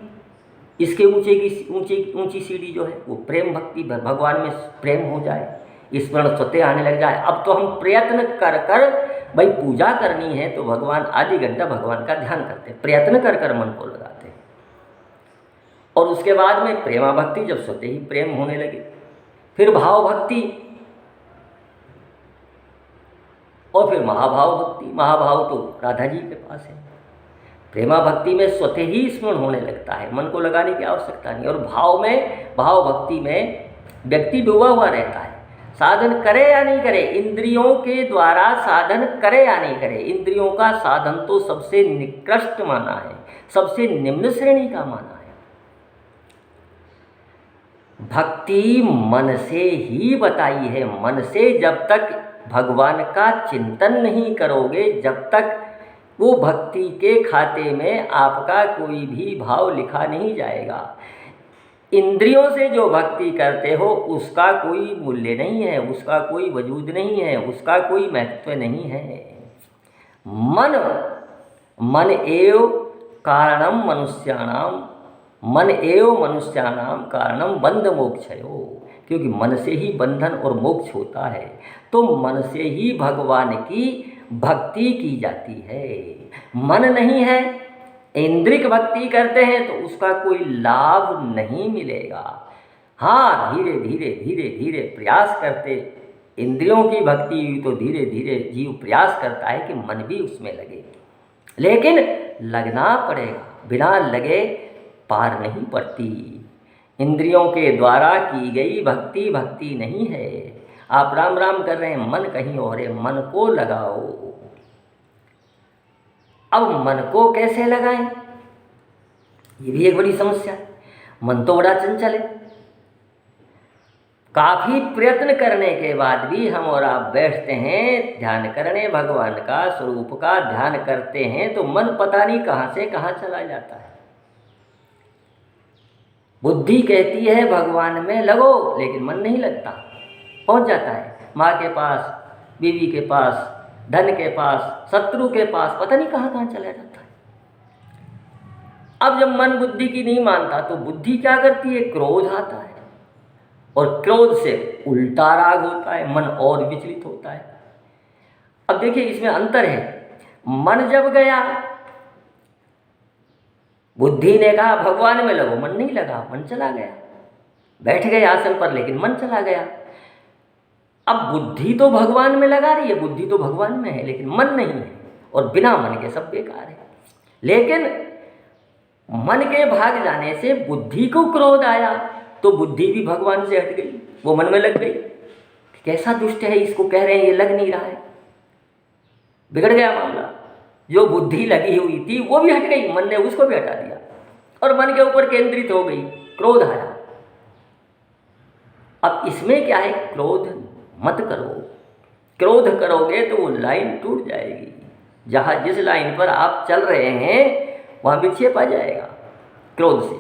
इसके ऊंची सीढ़ी जो है वो प्रेम भक्ति, भगवान में प्रेम हो जाए, स्मरण स्वतः आने लग जाए। अब तो हम प्रयत्न कर कर भाई पूजा करनी है तो भगवान आधी घंटा भगवान का ध्यान करते, प्रयत्न कर कर मन को लगाते, और उसके बाद में प्रेमा भक्ति, जब स्वतः ही प्रेम होने लगे, फिर भाव भक्ति, और फिर महाभाव भक्ति। महाभाव तो राधा जी के पास है। प्रेमा भक्ति में स्वतः ही स्मरण होने लगता है, मन को लगाने की आवश्यकता नहीं। और भाव में, भाव भक्ति में व्यक्ति डूबा हुआ रहता है। साधन करे या नहीं करे, इंद्रियों के द्वारा साधन करे या नहीं करे, इंद्रियों का साधन तो सबसे निकृष्ट माना है, सबसे निम्न श्रेणी का माना है। भक्ति मन से ही बताई है। मन से जब तक भगवान का चिंतन नहीं करोगे, जब तक वो भक्ति के खाते में आपका कोई भी भाव लिखा नहीं जाएगा। इंद्रियों से जो भक्ति करते हो उसका कोई मूल्य नहीं है, उसका कोई वजूद नहीं है, उसका कोई महत्व नहीं है। मन एव कारणम मनुष्याणाम, मन एव मनुष्याणाम कारणम बंध मोक्षयो, क्योंकि मन से ही बंधन और मोक्ष होता है। तो मन से ही भगवान की भक्ति की जाती है। मन नहीं है, इंद्रिक भक्ति करते हैं तो उसका कोई लाभ नहीं मिलेगा। हाँ, धीरे धीरे धीरे धीरे प्रयास करते, इंद्रियों की भक्ति हुई तो धीरे धीरे जीव प्रयास करता है कि मन भी उसमें लगे, लेकिन लगना पड़ेगा, बिना लगे पार नहीं पड़ती। इंद्रियों के द्वारा की गई भक्ति भक्ति नहीं है। आप राम राम कर रहे हैं, मन कहीं और है, मन को लगाओ। अब मन को कैसे लगाएं, ये भी एक बड़ी समस्या है। मन तो बड़ा चंचल है। काफ़ी प्रयत्न करने के बाद भी हम और आप बैठते हैं ध्यान करने, भगवान का स्वरूप का ध्यान करते हैं, तो मन पता नहीं कहाँ से कहाँ चला जाता है। बुद्धि कहती है भगवान में लगो, लेकिन मन नहीं लगता, पहुंच जाता है माँ के पास, बीवी के पास, धन के पास, शत्रु के पास, पता नहीं कहाँ कहाँ चला जाता है। अब जब मन बुद्धि की नहीं मानता तो बुद्धि क्या करती है, क्रोध आता है, और क्रोध से उल्टा राग होता है, मन और विचलित होता है। अब देखिए इसमें अंतर है। मन जब गया, बुद्धि ने कहा भगवान में लगो, मन नहीं लगा, मन चला गया, बैठ गए आसन पर, लेकिन मन चला गया। अब बुद्धि तो भगवान में लगा रही है, बुद्धि तो भगवान में है, लेकिन मन नहीं है, और बिना मन के सब बेकार है। लेकिन मन के भाग जाने से बुद्धि को क्रोध आया, तो बुद्धि भी भगवान से हट गई, वो मन में लग गई। कैसा दुष्ट है, इसको कह रहे हैं ये लग नहीं रहा है, बिगड़ गया मामला। जो बुद्धि लगी हुई थी वो भी हट गई, मन ने उसको भी हटा दिया, और मन के ऊपर केंद्रित हो गई, क्रोध आया। अब इसमें क्या है, क्रोध मत करो। क्रोध करोगे तो वो लाइन टूट जाएगी। जहाँ जिस लाइन पर आप चल रहे हैं वहाँ विक्षेप आ जाएगा क्रोध से,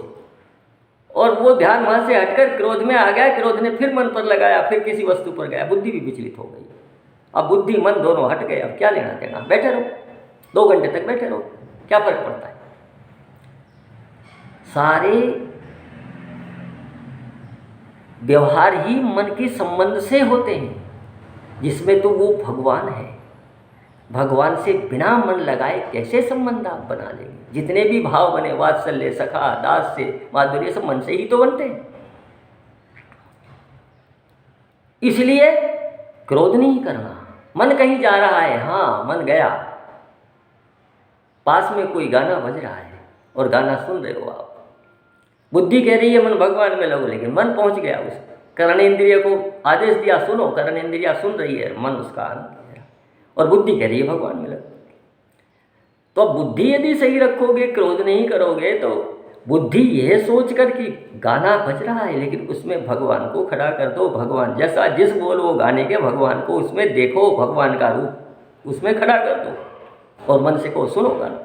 और वो ध्यान वहाँ से हटकर क्रोध में आ गया, क्रोध ने फिर मन पर लगाया, फिर किसी वस्तु पर गया, बुद्धि भी विचलित हो गई। अब बुद्धि मन दोनों हट गए, अब क्या लेना देना, बैठे रहो, 2 घंटे तक बैठे रहो, क्या फर्क पड़ता है। सारे व्यवहार ही मन के संबंध से होते हैं, जिसमें तो वो भगवान है। भगवान से बिना मन लगाए कैसे संबंध आप बना लेंगे। जितने भी भाव बने, वात्सल्य, सखा, दास से, माधुर्य, सब मन से ही तो बनते हैं। इसलिए क्रोध नहीं करना। मन कहीं जा रहा है, हाँ मन गया, पास में कोई गाना बज रहा है और गाना सुन रहे हो आप, बुद्धि कह रही है मन भगवान में लगो, लेकिन मन पहुंच गया उस कर्णेंद्रिय को आदेश दिया सुनो, कर्णेंद्रिया सुन रही है, मन उसका आनंद ले रहा, और बुद्धि कह रही है भगवान में लगो। तो अब बुद्धि यदि सही रखोगे, क्रोध नहीं करोगे, तो बुद्धि यह सोचकर कि गाना बज रहा है, लेकिन उसमें भगवान को खड़ा कर दो। भगवान जैसा जिस बोल वो गाने के, भगवान को उसमें देखो, भगवान का रूप उसमें खड़ा कर दो, और मन से को सुनो गाना।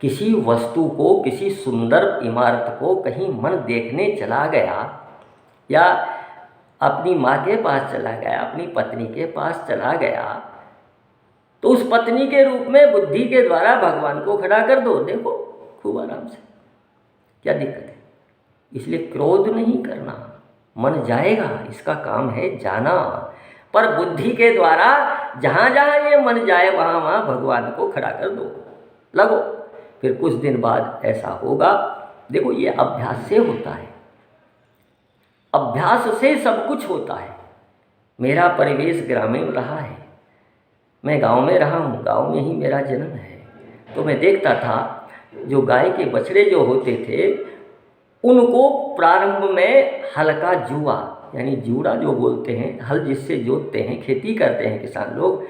किसी वस्तु को, किसी सुंदर इमारत को कहीं मन देखने चला गया, या अपनी माँ के पास चला गया, अपनी पत्नी के पास चला गया, तो उस पत्नी के रूप में बुद्धि के द्वारा भगवान को खड़ा कर दो, देखो खूब आराम से, क्या दिक्कत है। इसलिए क्रोध नहीं करना। मन जाएगा, इसका काम है जाना, पर बुद्धि के द्वारा जहाँ जहाँ ये मन जाए वहाँ वहाँ भगवान को खड़ा कर दो, लगो। फिर कुछ दिन बाद ऐसा होगा। देखो ये अभ्यास से होता है, अभ्यास से सब कुछ होता है। मेरा परिवेश ग्रामीण रहा है, मैं गांव में रहा हूँ, गांव में ही मेरा जन्म है। तो मैं देखता था जो गाय के बछड़े जो होते थे उनको प्रारंभ में हल्का जुआ यानी जूड़ा जो बोलते हैं, हल जिससे जोतते हैं, खेती करते हैं किसान लोग,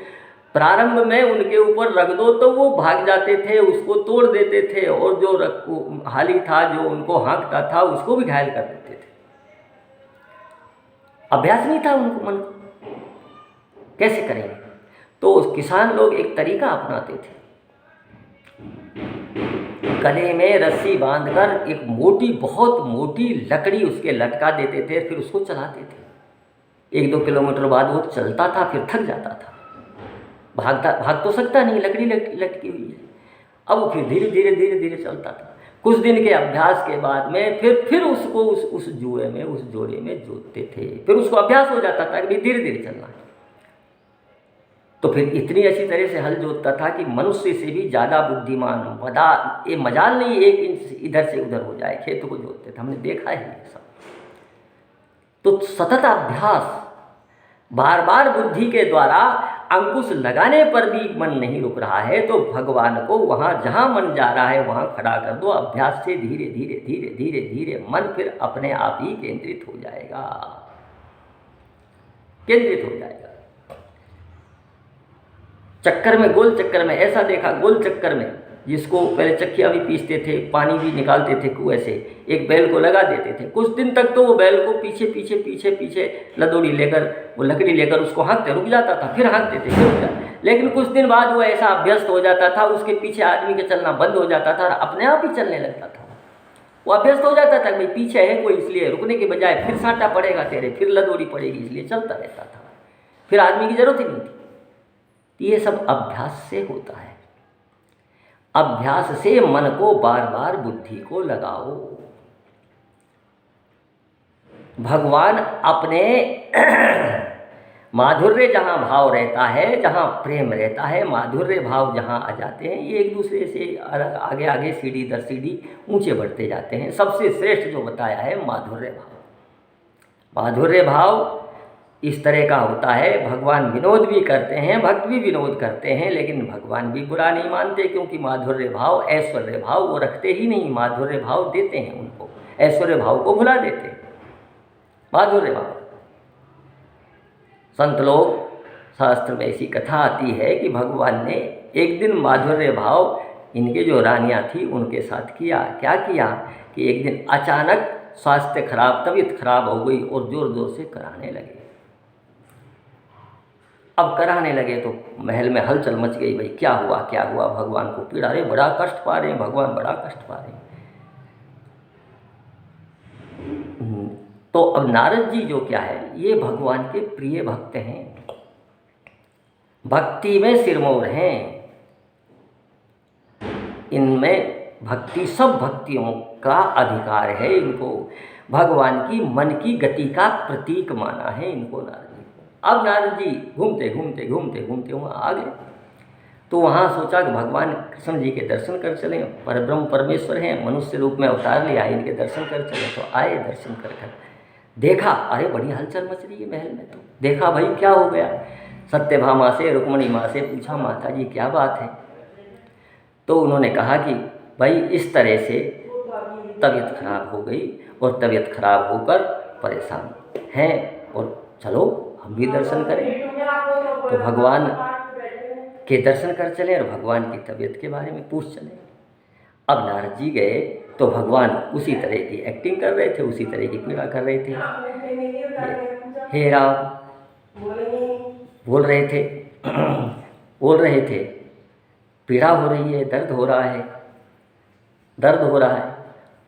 प्रारंभ में उनके ऊपर रख दो तो वो भाग जाते थे, उसको तोड़ देते थे, और जो हाली था जो उनको हाँकता था उसको भी घायल कर देते थे। अभ्यास नहीं था उनको, मन कैसे करेंगे? तो किसान लोग एक तरीका अपनाते थे, गले में रस्सी बांधकर एक मोटी, बहुत मोटी लकड़ी उसके लटका देते थे, फिर उसको चलाते थे। 1-2 किलोमीटर बाद वो चलता था, फिर थक जाता था, भाग तो सकता नहीं, लकड़ी लटकी हुई है। अब वो फिर धीरे धीरे धीरे धीरे चलता था। कुछ दिन के अभ्यास के बाद में फिर उसको उस जुए में, उस जोड़े में जोतते थे, फिर उसको अभ्यास हो जाता था कि धीरे धीरे चलना है। तो फिर इतनी अच्छी तरह से हल जोतता था कि मनुष्य से भी ज़्यादा बुद्धिमान, ये मजाल नहीं 1 इंच इधर से उधर हो जाए, खेत को जोतते थे, हमने देखा है ये सब। तो सतत अभ्यास, बार बार बुद्धि के द्वारा अंकुश लगाने पर भी मन नहीं रुक रहा है, तो भगवान को वहाँ जहाँ मन जा रहा है वहाँ खड़ा कर दो। अभ्यास से धीरे धीरे धीरे धीरे धीरे मन फिर अपने आप ही केंद्रित हो जाएगा, केंद्रित हो जाएगा। चक्कर में, गोल चक्कर में, ऐसा देखा, गोल चक्कर में जिसको पहले चक्कियाँ भी पीसते थे, पानी भी निकालते थे कुएं से, एक बैल को लगा देते थे। कुछ दिन तक तो वो बैल को पीछे पीछे पीछे पीछे लदोड़ी लेकर, वो लकड़ी लेकर उसको हाँकते, रुक जाता था, फिर हाँकते थे, फिर रुक जाता। लेकिन कुछ दिन बाद वो ऐसा अभ्यस्त हो जाता था, उसके पीछे आदमी के चलना बंद हो जाता था और अपने आप ही चलने लगता था। वो अभ्यस्त हो जाता था, भाई पीछे है कोई, इसलिए रुकने के बजाय फिर साँटा पड़ेगा तेरे, फिर लदोड़ी पड़ेगी, इसलिए चलता रहता था, फिर आदमी की जरूरत ही नहीं थी। ये सब अभ्यास से होता है। अभ्यास से मन को बार बार बुद्धि को लगाओ। भगवान अपने माधुर्य जहाँ भाव रहता है, जहाँ प्रेम रहता है, माधुर्य भाव जहाँ आ जाते हैं, ये एक दूसरे से आगे आगे सीढ़ी दर सीढ़ी ऊंचे बढ़ते जाते हैं। सबसे श्रेष्ठ जो बताया है माधुर्य भाव। माधुर्य भाव इस तरह का होता है, भगवान विनोद भी करते हैं, भक्त भी विनोद करते हैं, लेकिन भगवान भी बुरा नहीं मानते, क्योंकि माधुर्य भाव, ऐश्वर्य भाव वो रखते ही नहीं, माधुर्य भाव देते हैं उनको, ऐश्वर्य भाव को भुला देते हैं। माधुर्य भाव, संत लोग, शास्त्र में ऐसी कथा आती है कि भगवान ने एक दिन माधुर्य भाव इनके जो रानियाँ थी उनके साथ किया। क्या किया कि एक दिन अचानक स्वास्थ्य खराब, तबीयत खराब हो गई और ज़ोर ज़ोर से कराने लगे। अब कराने लगे तो महल में हलचल मच गई, भाई क्या हुआ क्या हुआ, भगवान को पीड़ा, अरे बड़ा कष्ट पा रहे हैं भगवान, बड़ा कष्ट पा रहे हैं। तो अब नारद जी जो क्या है, ये भगवान के प्रिय भक्त हैं, भक्ति में सिरमौर हैं, इनमें भक्ति, सब भक्तियों का अधिकार है इनको, भगवान की मन की गति का प्रतीक माना है इनको नारद जी को। अब नारद जी घूमते घूमते घूमते घूमते वहाँ आ गए, तो वहाँ सोचा कि भगवान कृष्ण जी के दर्शन कर चलें, परब्रह्म परमेश्वर हैं, मनुष्य रूप में अवतार लिया, इनके दर्शन कर चले। तो आए, दर्शन कर देखा, अरे बड़ी हलचल मच रही है महल में। तो देखा भाई क्या हो गया, सत्यभामा से, रुक्मणी माँ से पूछा, माता जी क्या बात है? तो उन्होंने कहा कि भाई इस तरह से तबीयत खराब हो गई और तबीयत खराब होकर परेशान हैं, और चलो हम भी दर्शन करें। तो भगवान के दर्शन कर चले और भगवान की तबीयत के बारे में पूछ चले। अब नारद जी गए तो भगवान उसी तरह की एक्टिंग कर रहे थे, उसी तरह की पीड़ा कर रहे थे। हे राम बोल रहे थे बोल रहे थे, पीड़ा हो रही है, दर्द हो रहा है, दर्द हो रहा है।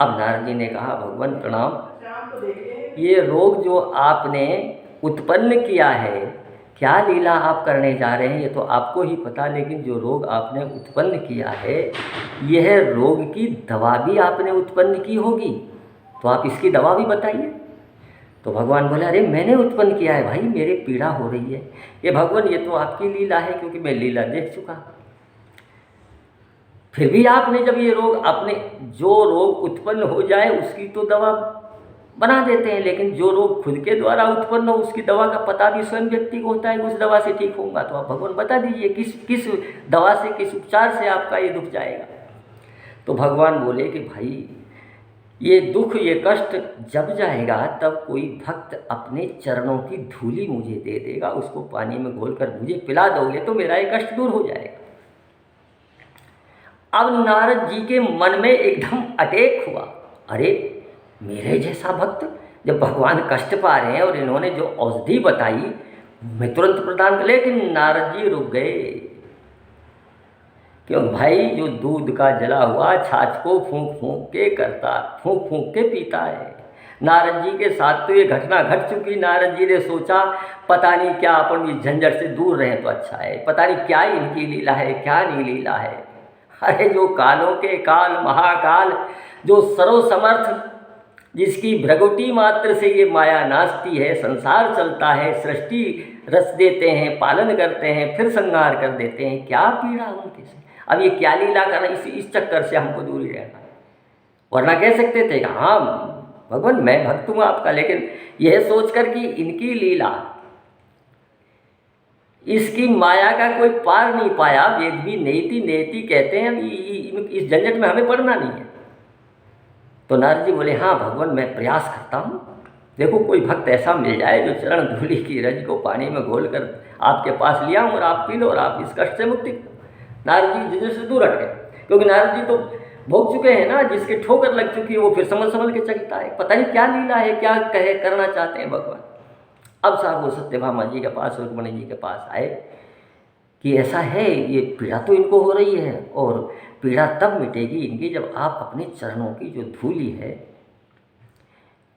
अब नारद जी ने कहा, भगवान प्रणाम, ये रोग जो आपने उत्पन्न किया है, क्या लीला आप करने जा रहे हैं ये तो आपको ही पता, लेकिन जो रोग आपने उत्पन्न किया है, यह रोग की दवा भी आपने उत्पन्न की होगी, तो आप इसकी दवा भी बताइए। तो तो भगवान बोले अरे मैंने उत्पन्न किया है भाई, मेरे पीड़ा हो रही है। ये भगवान ये तो आपकी लीला है, क्योंकि मैं लीला देख चुका। फिर भी आपने जब ये रोग, अपने जो रोग उत्पन्न हो जाए उसकी तो दवा बना देते हैं, लेकिन जो रोग खुद के द्वारा उत्पन्न हो उसकी दवा का पता भी स्वयं व्यक्ति को होता है, उस दवा से ठीक होगा। तो आप भगवान बता दीजिए किस दवा से, किस उपचार से आपका ये दुख जाएगा। तो भगवान बोले कि भाई ये दुख, ये कष्ट जब जाएगा तब कोई भक्त अपने चरणों की धूली मुझे दे देगा, उसको पानी में घोलकर मुझे पिला दोगे तो मेरा ये कष्ट दूर हो जाएगा। अब नारद जी के मन में एकदम अटैक हुआ, अरे मेरे जैसा भक्त, जब भगवान कष्ट पा रहे हैं और इन्होंने जो औषधि बताई मैं तुरंत प्रदान कर, लेकिन नारद जी रुक गए। क्यों भाई, जो दूध का जला हुआ छाछ को फूंक फूंक के करता, फूंक फूंक के पीता है। नारद जी के साथ तो ये घटना घट चुकी। नारद जी ने सोचा पता नहीं क्या अपन इस झंझट से दूर रहें तो अच्छा है, पता नहीं क्या इनकी लीला है, क्या नहीं लीला है। अरे जो कालों के काल महाकाल, जो सर्वसमर्थ, जिसकी भ्रगुटी मात्र से ये माया नाचती है, संसार चलता है, सृष्टि रच देते हैं, पालन करते हैं, फिर संहार कर देते हैं, क्या पीड़ा उनके से। अब ये क्या लीला करना, इस चक्कर से हमको दूर ही रहना। वरना कह सकते थे कि हाँ भगवान मैं भक्त हूँ आपका, लेकिन यह सोचकर कि इनकी लीला, इसकी माया का कोई पार नहीं पाया। वेद भी नेति नेति कहते हैं, इस झंझट में हमें पड़ना नहीं है। तो नारद जी बोले हाँ भगवान मैं प्रयास करता हूँ, देखो कोई भक्त ऐसा मिल जाए जो चरण धूलि की रज को पानी में घोलकर आपके पास लिया और आप पी लो और आप इस कष्ट से मुक्ति। नारद जी झंझट से दूर हट गए, क्योंकि नारद जी तो भोग चुके हैं ना, जिसके ठोकर लग चुकी है वो फिर संभल के चलता है। पता नहीं क्या लीला है, क्या कहे करना चाहते हैं भगवान। अब साहब वो सत्यभामा जी के पास, रुक्मणी जी के पास आए कि ऐसा है, ये पीड़ा तो इनको हो रही है और पीड़ा तब मिटेगी इनकी जब आप अपने चरणों की जो धूली है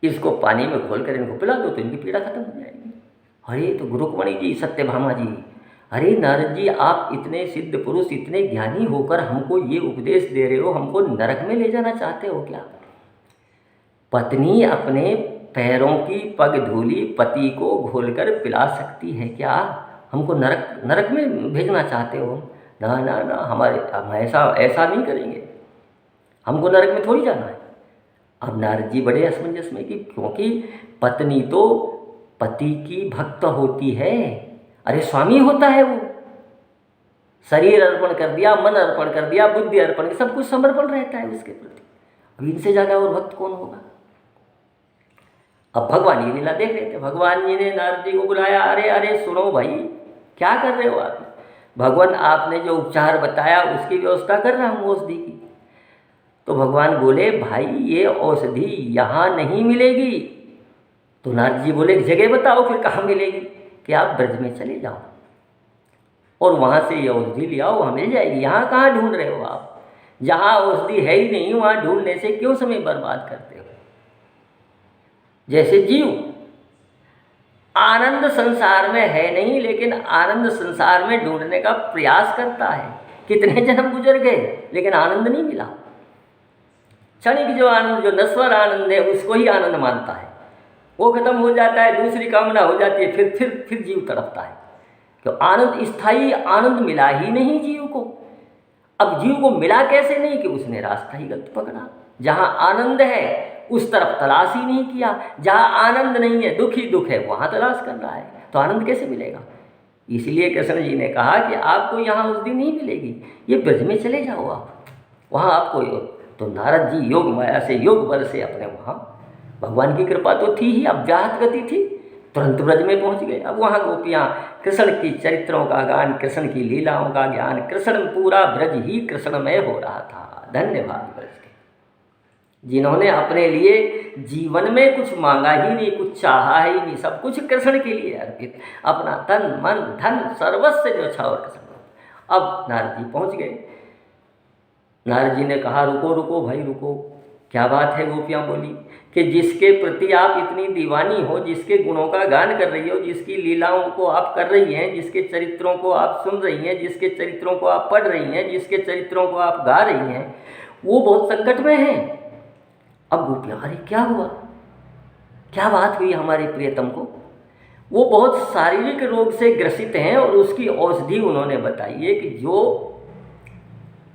इसको पानी में घोलकर इनको पिला दो तो इनकी पीड़ा खत्म हो जाएगी। अरे तो रुक्मणी जी, सत्यभामा जी, अरे नारद जी आप इतने सिद्ध पुरुष, इतने ज्ञानी होकर हमको ये उपदेश दे रहे हो, हमको नरक में ले जाना चाहते हो क्या? पत्नी अपने पैरों की पग धूली पति को घोलकर पिला सकती है क्या? हमको नरक में भेजना चाहते हो? ना ना ना, हम ऐसा नहीं करेंगे, हमको नरक में थोड़ी जाना है। अब नारद जी बड़े असमंजस में कि क्योंकि पत्नी तो पति की भक्त होती है, अरे स्वामी होता है वो, शरीर अर्पण कर दिया, मन अर्पण कर दिया, बुद्धि अर्पण, सब कुछ समर्पण रहता है उसके प्रति। अब इनसे ज़्यादा और भक्त कौन होगा? अब भगवान ये लीला देख रहे थे। भगवान जी ने नारद जी को बुलाया, अरे अरे सुनो भाई, क्या कर रहे हो आप? भगवान आपने जो उपचार बताया उसकी व्यवस्था कर रहा हूँ औषधि की। तो भगवान बोले भाई ये औषधि यहाँ नहीं मिलेगी। तो नारद जी बोले जगह बताओ फिर कहाँ मिलेगी? कि आप ब्रज में चले जाओ और वहाँ से ये औषधि ले आओ, वहाँ मिल जाएगी। यहाँ कहाँ ढूंढ रहे हो आप? जहाँ औषधि है ही नहीं वहाँ ढूंढने से क्यों समय बर्बाद करते हो? जैसे जीव आनंद संसार में है नहीं, लेकिन आनंद संसार में ढूंढने का प्रयास करता है। कितने जन्म गुजर गए लेकिन आनंद नहीं मिला। क्षणिक जो आनंद, जो नश्वर आनंद है उसको ही आनंद मानता है, वो खत्म हो जाता है, दूसरी कामना हो जाती है, फिर जीव तड़पता है। तो आनंद, स्थायी आनंद मिला ही नहीं जीव को। अब जीव को मिला कैसे नहीं? कि उसने रास्ता ही गलत पकड़ा। जहाँ आनंद है उस तरफ तलाश ही नहीं किया, जहाँ आनंद नहीं है, दुख ही दुख है, वहाँ तलाश कर रहा है, तो आनंद कैसे मिलेगा? इसलिए कृष्ण जी ने कहा कि आपको यहाँ औषधि नहीं मिलेगी, ये ब्रज में चले जाओ आप, वहाँ आपको योग। तो नारद जी योग माया से, योग बल से अपने वहाँ, भगवान की कृपा तो थी ही, अब व्याहत गति थी, तुरंत ब्रज में पहुँच गए। अब वहाँ गोपियाँ कृष्ण की चरित्रों का गान, कृष्ण की लीलाओं का ज्ञान, कृष्ण, पूरा ब्रज ही कृष्णमय हो रहा था। धन्यवाद ब्रज के, जिन्होंने अपने लिए जीवन में कुछ मांगा ही नहीं, कुछ चाहा ही नहीं, सब कुछ कृष्ण के लिए अर्पित, अपना तन मन धन सर्वस्व जो छावर कृष्ण। अब नारद जी पहुँच गए। नारद जी ने कहा रुको रुको भाई रुको, क्या बात है? गोपियाँ बोली कि जिसके प्रति आप इतनी दीवानी हो, जिसके गुणों का गान कर रही हो, जिसकी लीलाओं को आप कर रही हैं, जिसके चरित्रों को आप सुन रही हैं, जिसके चरित्रों को आप पढ़ रही हैं, जिसके चरित्रों को आप गा रही हैं, वो बहुत संकट में है। अब गोपियाँ, अरे क्या हुआ? क्या बात हुई हमारे प्रियतम को? वो बहुत शारीरिक रोग से ग्रसित हैं और उसकी औषधि उन्होंने बताई है कि जो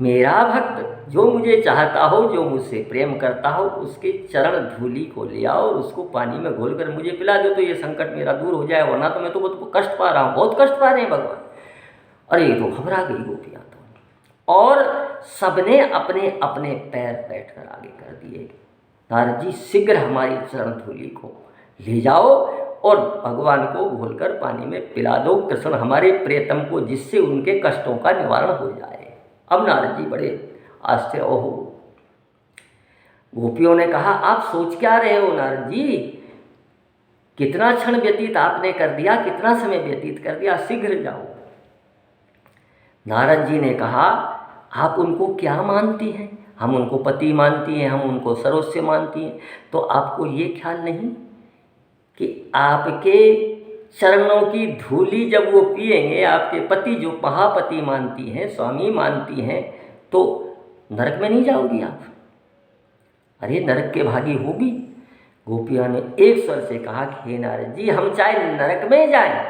मेरा भक्त, जो मुझे चाहता हो, जो मुझसे प्रेम करता हो, उसके चरण धूलि को ले आओ और उसको पानी में घोलकर मुझे पिला दो तो ये संकट मेरा दूर हो जाए, वरना तो मैं तो बहुत कष्ट पा रहा हूँ, बहुत कष्ट पा रहे हैं भगवान। अरे ये तो घबरा गई गोपियाँ तो, और सबने अपने अपने पैर बैठकर आगे कर दिए। नारद जी शीघ्र हमारी चरण धूलि को ले जाओ और भगवान को घोलकर पानी में पिला दो कृष्ण हमारे प्रियतम को, जिससे उनके कष्टों का निवारण हो जाए। अब नारद जी बड़े आश्चर्य हो। गोपियों ने कहा, आप सोच क्या रहे हो नारद जी? कितना क्षण व्यतीत आपने कर दिया, कितना समय व्यतीत कर दिया, शीघ्र जाओ। नारद जी ने कहा, आप उनको क्या मानती हैं? हम उनको पति मानती हैं, हम उनको सर्वस्व मानती हैं, तो आपको ये ख्याल नहीं कि आपके चरणों की धूली जब वो पिएंगे, आपके पति जो महापति मानती हैं, स्वामी मानती हैं, तो नरक में नहीं जाओगी आप? अरे नरक के भागी होगी। गोपियों ने एक स्वर से कहा कि हे नारद जी, हम चाहे नरक में जाएं,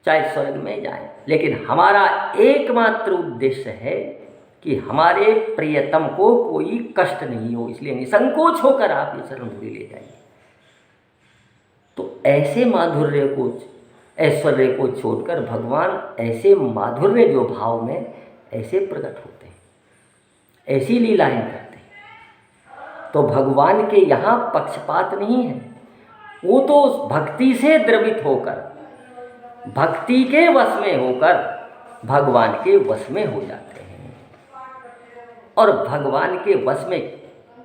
चाहे स्वर्ग में जाएं, लेकिन हमारा एकमात्र उद्देश्य है कि हमारे प्रियतम को कोई कष्ट नहीं हो, इसलिए निसंकोच होकर आप ये चरण धूलि ले जाइए। तो ऐसे माधुर्य को, ऐश्वर्य को छोड़कर भगवान ऐसे माधुर्य जो भाव में ऐसे प्रकट होते हैं, ऐसी लीलाएं करते हैं। तो भगवान के यहाँ पक्षपात नहीं है, वो तो भक्ति से द्रवित होकर, भक्ति के वश में होकर भगवान के वश में हो जाते हैं। और भगवान के वश में,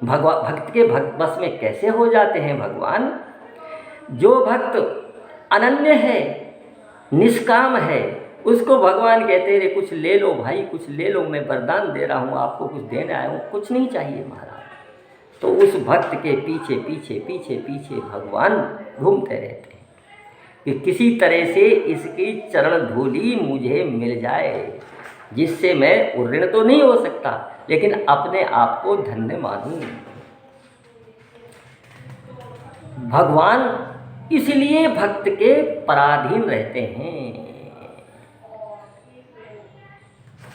भक्त के वश में कैसे हो जाते हैं भगवान? जो भक्त अनन्य है, निष्काम है, उसको भगवान कहते हैं, कुछ ले लो भाई, कुछ ले लो, मैं वरदान दे रहा हूँ आपको, कुछ देने आया हूँ, कुछ नहीं चाहिए महाराज। तो उस भक्त के पीछे पीछे पीछे पीछे भगवान घूमते रहते हैं कि किसी तरह से इसकी चरण धूलि मुझे मिल जाए, जिससे मैं ऋण तो नहीं हो सकता, लेकिन अपने आप को धन्य मानूं। भगवान इसलिए भक्त के पराधीन रहते हैं,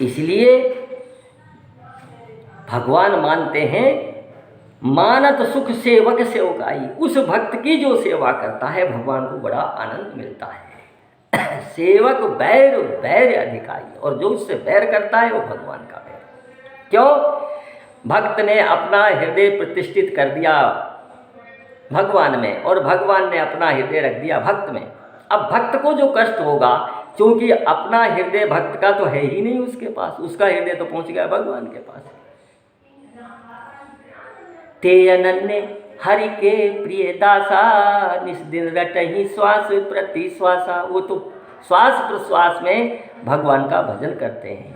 इसलिए भगवान मानते हैं मानत सुख सेवक सेवकाई। उस भक्त की जो सेवा करता है भगवान को बड़ा आनंद मिलता है। सेवक बैर बैर अधिकारी, और जो उससे बैर करता है वो भगवान का बैर। क्यों? भक्त ने अपना हृदय प्रतिष्ठित कर दिया भगवान में, और भगवान ने अपना हृदय रख दिया भक्त में। अब भक्त को जो कष्ट होगा, क्योंकि अपना हृदय भक्त का तो है ही नहीं उसके पास, उसका हृदय तो पहुंच गया भगवान के पास। ते अनन्य हरि के प्रिय दासा, निस्दिन रटहि श्वास प्रति श्वासा। वो तो श्वास प्रश्वास में भगवान का भजन करते हैं।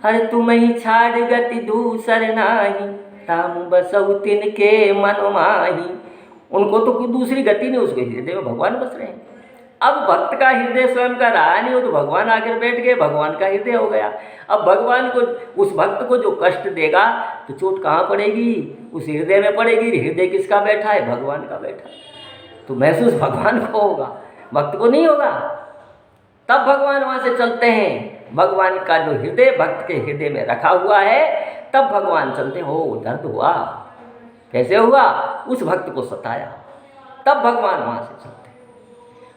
हर तुम ही छाड़ गति दूसर नाही, राम बसहु तिनके मन माही। उनको तो कोई दूसरी गति नहीं, उसके हृदय में भगवान बस रहे हैं। अब भक्त का हृदय स्वयं का रहा नहीं, हो तो भगवान आकर बैठ गए, भगवान का हृदय हो गया। अब भगवान को, उस भक्त को जो कष्ट देगा तो चोट कहाँ पड़ेगी? उस हृदय में पड़ेगी। हृदय किसका बैठा है? भगवान का बैठा, तो महसूस भगवान को होगा, भक्त को नहीं होगा। तब भगवान वहाँ से चलते हैं। भगवान का जो हृदय भक्त के हृदय में रखा हुआ है, तब भगवान चलते हो। दर्द हुआ, कैसे हुआ? उस भक्त को सताया, तब भगवान वहाँ से चलते।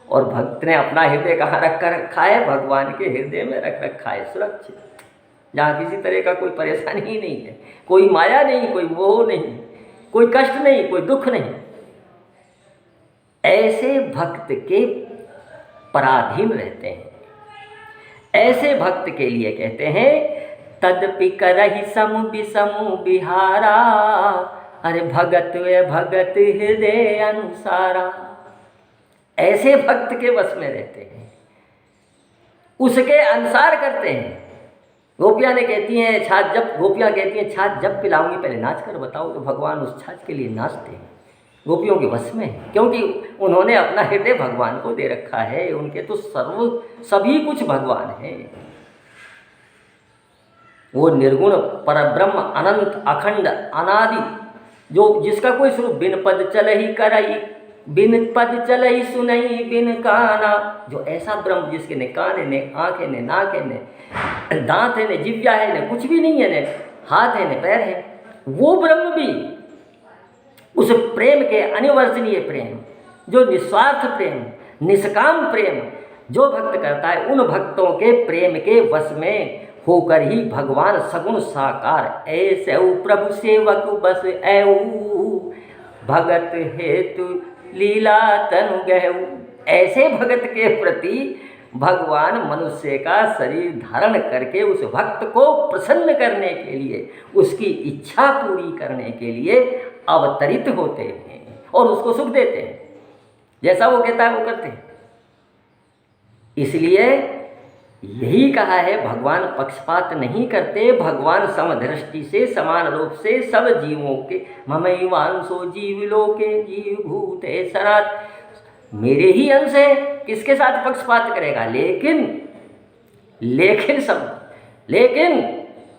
और भक्त ने अपना हृदय कहाँ रख कर रखा है? भगवान के हृदय में रख रखा है, सुरक्षित, जहाँ किसी तरह का कोई परेशानी ही नहीं है, कोई माया नहीं, कोई मोह नहीं, कोई कष्ट नहीं, कोई दुख नहीं। ऐसे भक्त के पराधीन रहते हैं। ऐसे भक्त के लिए कहते हैं तदपि करहि समु विषमु बिहारा, अरे भगत वे भगत हृदय अनुसारा। ऐसे भक्त के वश में रहते हैं, उसके अनुसार करते हैं। गोपियाँ ने कहती हैं छाछ जब, गोपियाँ कहती हैं छाछ जब पिलाऊंगी पहले नाच कर बताओ, तो भगवान उस छाछ के लिए नाचते हैं। गोपियों के वश में है, क्योंकि उन्होंने अपना हृदय भगवान को दे रखा है। उनके तो सभी कुछ भगवान है। वो निर्गुण परब्रह्म, अनंत, अखंड, अनादि, जो जिसका कोई स्वरूप बिन पद चल ही करई, बिन पद चल ही सुनई बिन काना, जो ऐसा ब्रह्म जिसके न कान है, न आँख है, न नाक है, न दांत है, न जिह्वा है, न कुछ भी नहीं है, न हाथ है, न पैर है, वो ब्रह्म भी उस प्रेम के अनिवर्चनीय प्रेम, जो निस्वार्थ प्रेम, निष्काम प्रेम जो भक्त करता है, उन भक्तों के प्रेम के वश में होकर ही भगवान सगुण साकार ऐसे प्रभु सेवक बस ऐऊ, भगत हेतु लीला तनु गहू। ऐसे भगत के प्रति भगवान मनुष्य का शरीर धारण करके उस भक्त को प्रसन्न करने के लिए, उसकी इच्छा पूरी करने के लिए अवतरित होते हैं और उसको सुख देते हैं। जैसा वो कहता है वो करते हैं। इसलिए यही कहा है, भगवान पक्षपात नहीं करते, भगवान समदृष्टि से समान रूप से सब जीवों के ममैवांशो जीव लोके जीव भूते सनात, मेरे ही अंश है, किसके साथ पक्षपात करेगा। लेकिन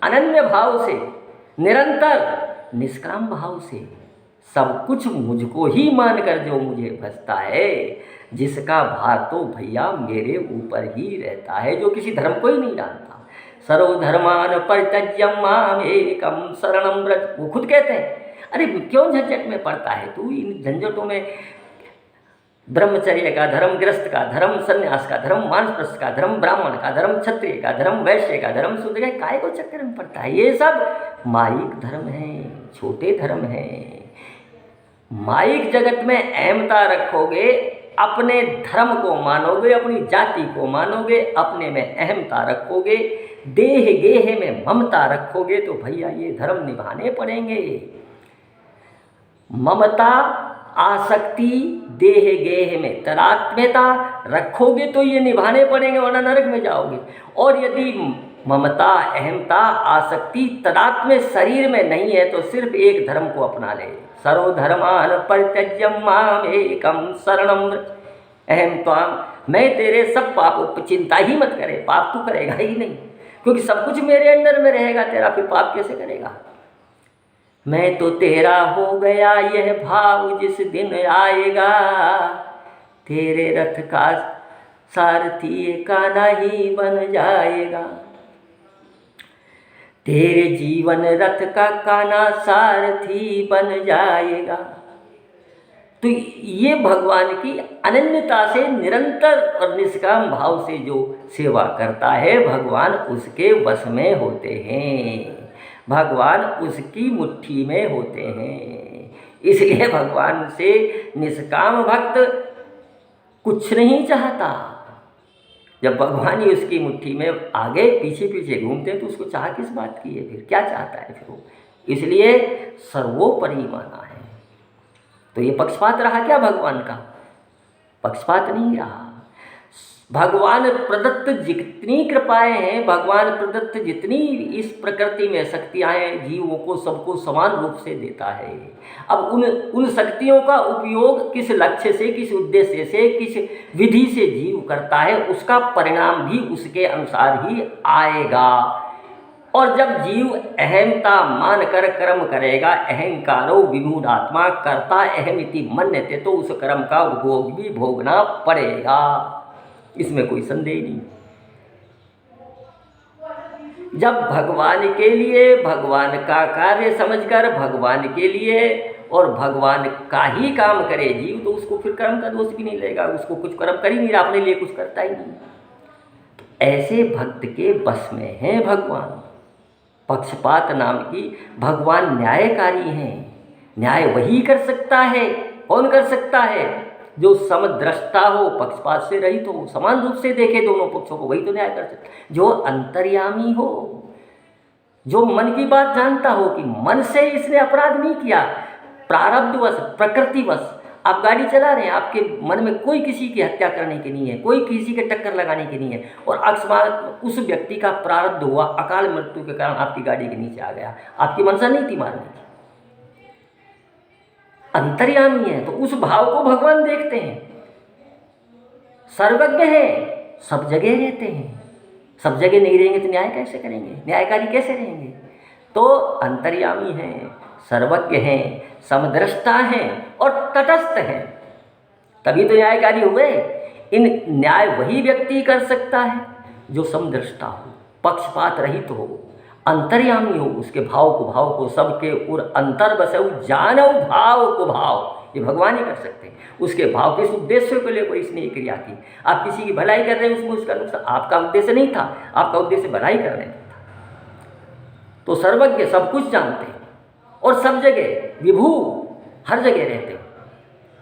अनन्य भाव से, निरंतर निष्काम भाव से, सब कुछ मुझको ही मानकर जो मुझे भजता है, जिसका भार तो भैया मेरे ऊपर ही रहता है, जो किसी धर्म को ही नहीं जानता। सर्वधर्मान परित्यज्य मामेकं शरणं व्रज, वो खुद कहते हैं, अरे क्यों झंझट में पड़ता है तू, इन झंझटों में ब्रह्मचर्य का धर्म, गृहस्थ का धर्म, संन्यास का धर्म, वानप्रस्थ का धर्म, ब्राह्मण का धर्म, क्षत्रिय का धर्म, वैश्य का धर्म, शूद्र का, काय को चक्कर में पड़ता है। ये सब माइक धर्म हैं, छोटे धर्म हैं। माइक जगत में अहमता रखोगे, अपने धर्म को मानोगे, अपनी जाति को मानोगे, अपने में अहमता रखोगे, देह गेह में ममता रखोगे, तो भैया ये धर्म निभाने पड़ेंगे। ममता, आसक्ति, देह गेह में तदात्म्यता रखोगे तो ये निभाने पड़ेंगे, वरना नरक में जाओगे। और यदि ममता, अहमता, आसक्ति तदात्म्य शरीर में नहीं है तो सिर्फ एक धर्म को अपना ले। सर्वधर्मान परित्यज्य मामेकं शरणं व्रज, अहम त्वाम, मैं तेरे सब पापों चिंता ही मत करे, पाप तू करेगा ही नहीं, क्योंकि सब कुछ मेरे अंदर में रहेगा, तेरा फिर पाप कैसे करेगा। मैं तो तेरा हो गया यह भाव जिस दिन आएगा, तेरे रथ का सारथी कान्हा ही बन जाएगा, तेरे जीवन रथ का कान्हा सारथी बन जाएगा। तो ये भगवान की अनन्यता से निरंतर और निष्काम भाव से जो सेवा करता है, भगवान उसके वश में होते हैं, भगवान उसकी मुट्ठी में होते हैं। इसलिए भगवान से निष्काम भक्त कुछ नहीं चाहता। जब भगवान ही उसकी मुट्ठी में आगे पीछे पीछे घूमते हैं तो उसको चाह किस बात की है, फिर क्या चाहता है फिर वो। इसलिए सर्वोपरि माना है। तो ये पक्षपात रहा क्या भगवान का? पक्षपात नहीं रहा। भगवान प्रदत्त जितनी कृपाएं हैं, भगवान प्रदत्त जितनी इस प्रकृति में शक्तियाँ हैं, जीवों को सबको समान रूप से देता है। अब उन शक्तियों का उपयोग किस लक्ष्य से, किस उद्देश्य से, किस विधि से जीव करता है, उसका परिणाम भी उसके अनुसार ही आएगा। और जब जीव अहमता मानकर कर्म करेगा, अहंकारो विमूढ़ात्मा कर्ता अहमिति मन्यते, तो उस कर्म का भोग भी भोगना पड़ेगा, इसमें कोई संदेह नहीं। जब भगवान के लिए, भगवान का कार्य समझकर भगवान के लिए और भगवान का ही काम करे जीव, तो उसको फिर कर्म का दोष भी नहीं लगेगा, उसको कुछ कर्म कर ही नहीं रहा, अपने लिए कुछ करता ही नहीं। तो ऐसे भक्त के बस में है भगवान। पक्षपात नाम की भगवान न्यायकारी हैं। न्याय वही कर सकता है। कौन कर सकता है? जो समदृष्टा हो, पक्षपात से रहित हो, समान रूप से देखे दोनों पक्षों को, वही तो न्याय कर सकता है। जो अंतर्यामी हो, जो मन की बात जानता हो कि मन से इसने अपराध नहीं किया, प्रारब्धवश, प्रकृतिवश आप गाड़ी चला रहे हैं, आपके मन में कोई किसी की हत्या करने की नहीं है, कोई किसी के टक्कर लगाने की नहीं है, और अकस्मात उस व्यक्ति का प्रारब्ध हुआ, अकाल मृत्यु के कारण आपकी गाड़ी के नीचे आ गया, आपकी मनसा नहीं थी मारने की। अंतर्यामी है तो उस भाव को भगवान देखते हैं। सर्वज्ञ है, सब जगह रहते हैं, सब जगह नहीं रहेंगे तो न्याय कैसे करेंगे, न्यायकारी कैसे रहेंगे? तो अंतर्यामी हैं, सर्वज्ञ हैं, समदृष्टा हैं और तटस्थ हैं। तभी तो न्यायकारी हुए। इन न्याय वही व्यक्ति कर सकता है जो समदृष्टा हो, पक्षपात रहित हो, अंतर्यामी हो, उसके भाव को सबके उर अंतर बसऊ जानव भाव को भाव, ये भगवान ही कर सकते हैं। उसके भाव के उद्देश्य को लेकर इसने ये क्रिया की। आप किसी की भलाई कर रहे हैं, उसमें उसका नुकसान, आपका उद्देश्य नहीं था, आपका उद्देश्य भलाई करने का था। तो सर्वज्ञ सब कुछ जानते हैं और सब जगह विभू, हर जगह रहते हैं,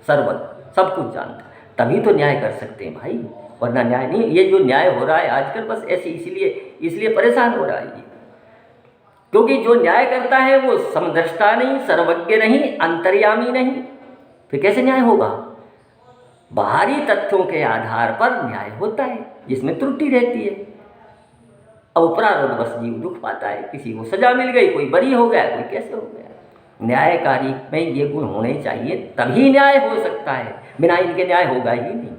सर्वज्ञ सब कुछ जानते हैं, तभी तो न्याय कर सकते हैं भाई, वरना न्याय नहीं। ये जो न्याय हो रहा है आजकल बस ऐसे इसलिए परेशान हो रहा है ये, क्योंकि जो न्याय करता है वो समदृष्टा नहीं, सर्वज्ञ नहीं, अंतर्यामी नहीं, फिर कैसे न्याय होगा? बाहरी तथ्यों के आधार पर न्याय होता है जिसमें त्रुटि रहती है। अब प्रारब्धवश जीव दुख पाता है, किसी को सजा मिल गई, कोई बरी हो गया, कोई कैसे हो गया। न्यायकारी में ये गुण होने चाहिए, तभी न्याय हो सकता है, बिना इनके न्याय होगा ही नहीं।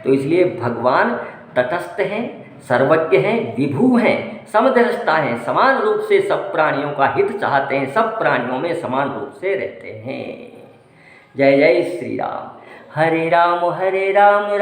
तो इसलिए भगवान तटस्थ हैं, सर्वज्ञ हैं, विभू हैं, समदृष्टा हैं, समान रूप से सब प्राणियों का हित चाहते हैं, सब प्राणियों में समान रूप से रहते हैं। जय जय श्री राम। हरे राम राम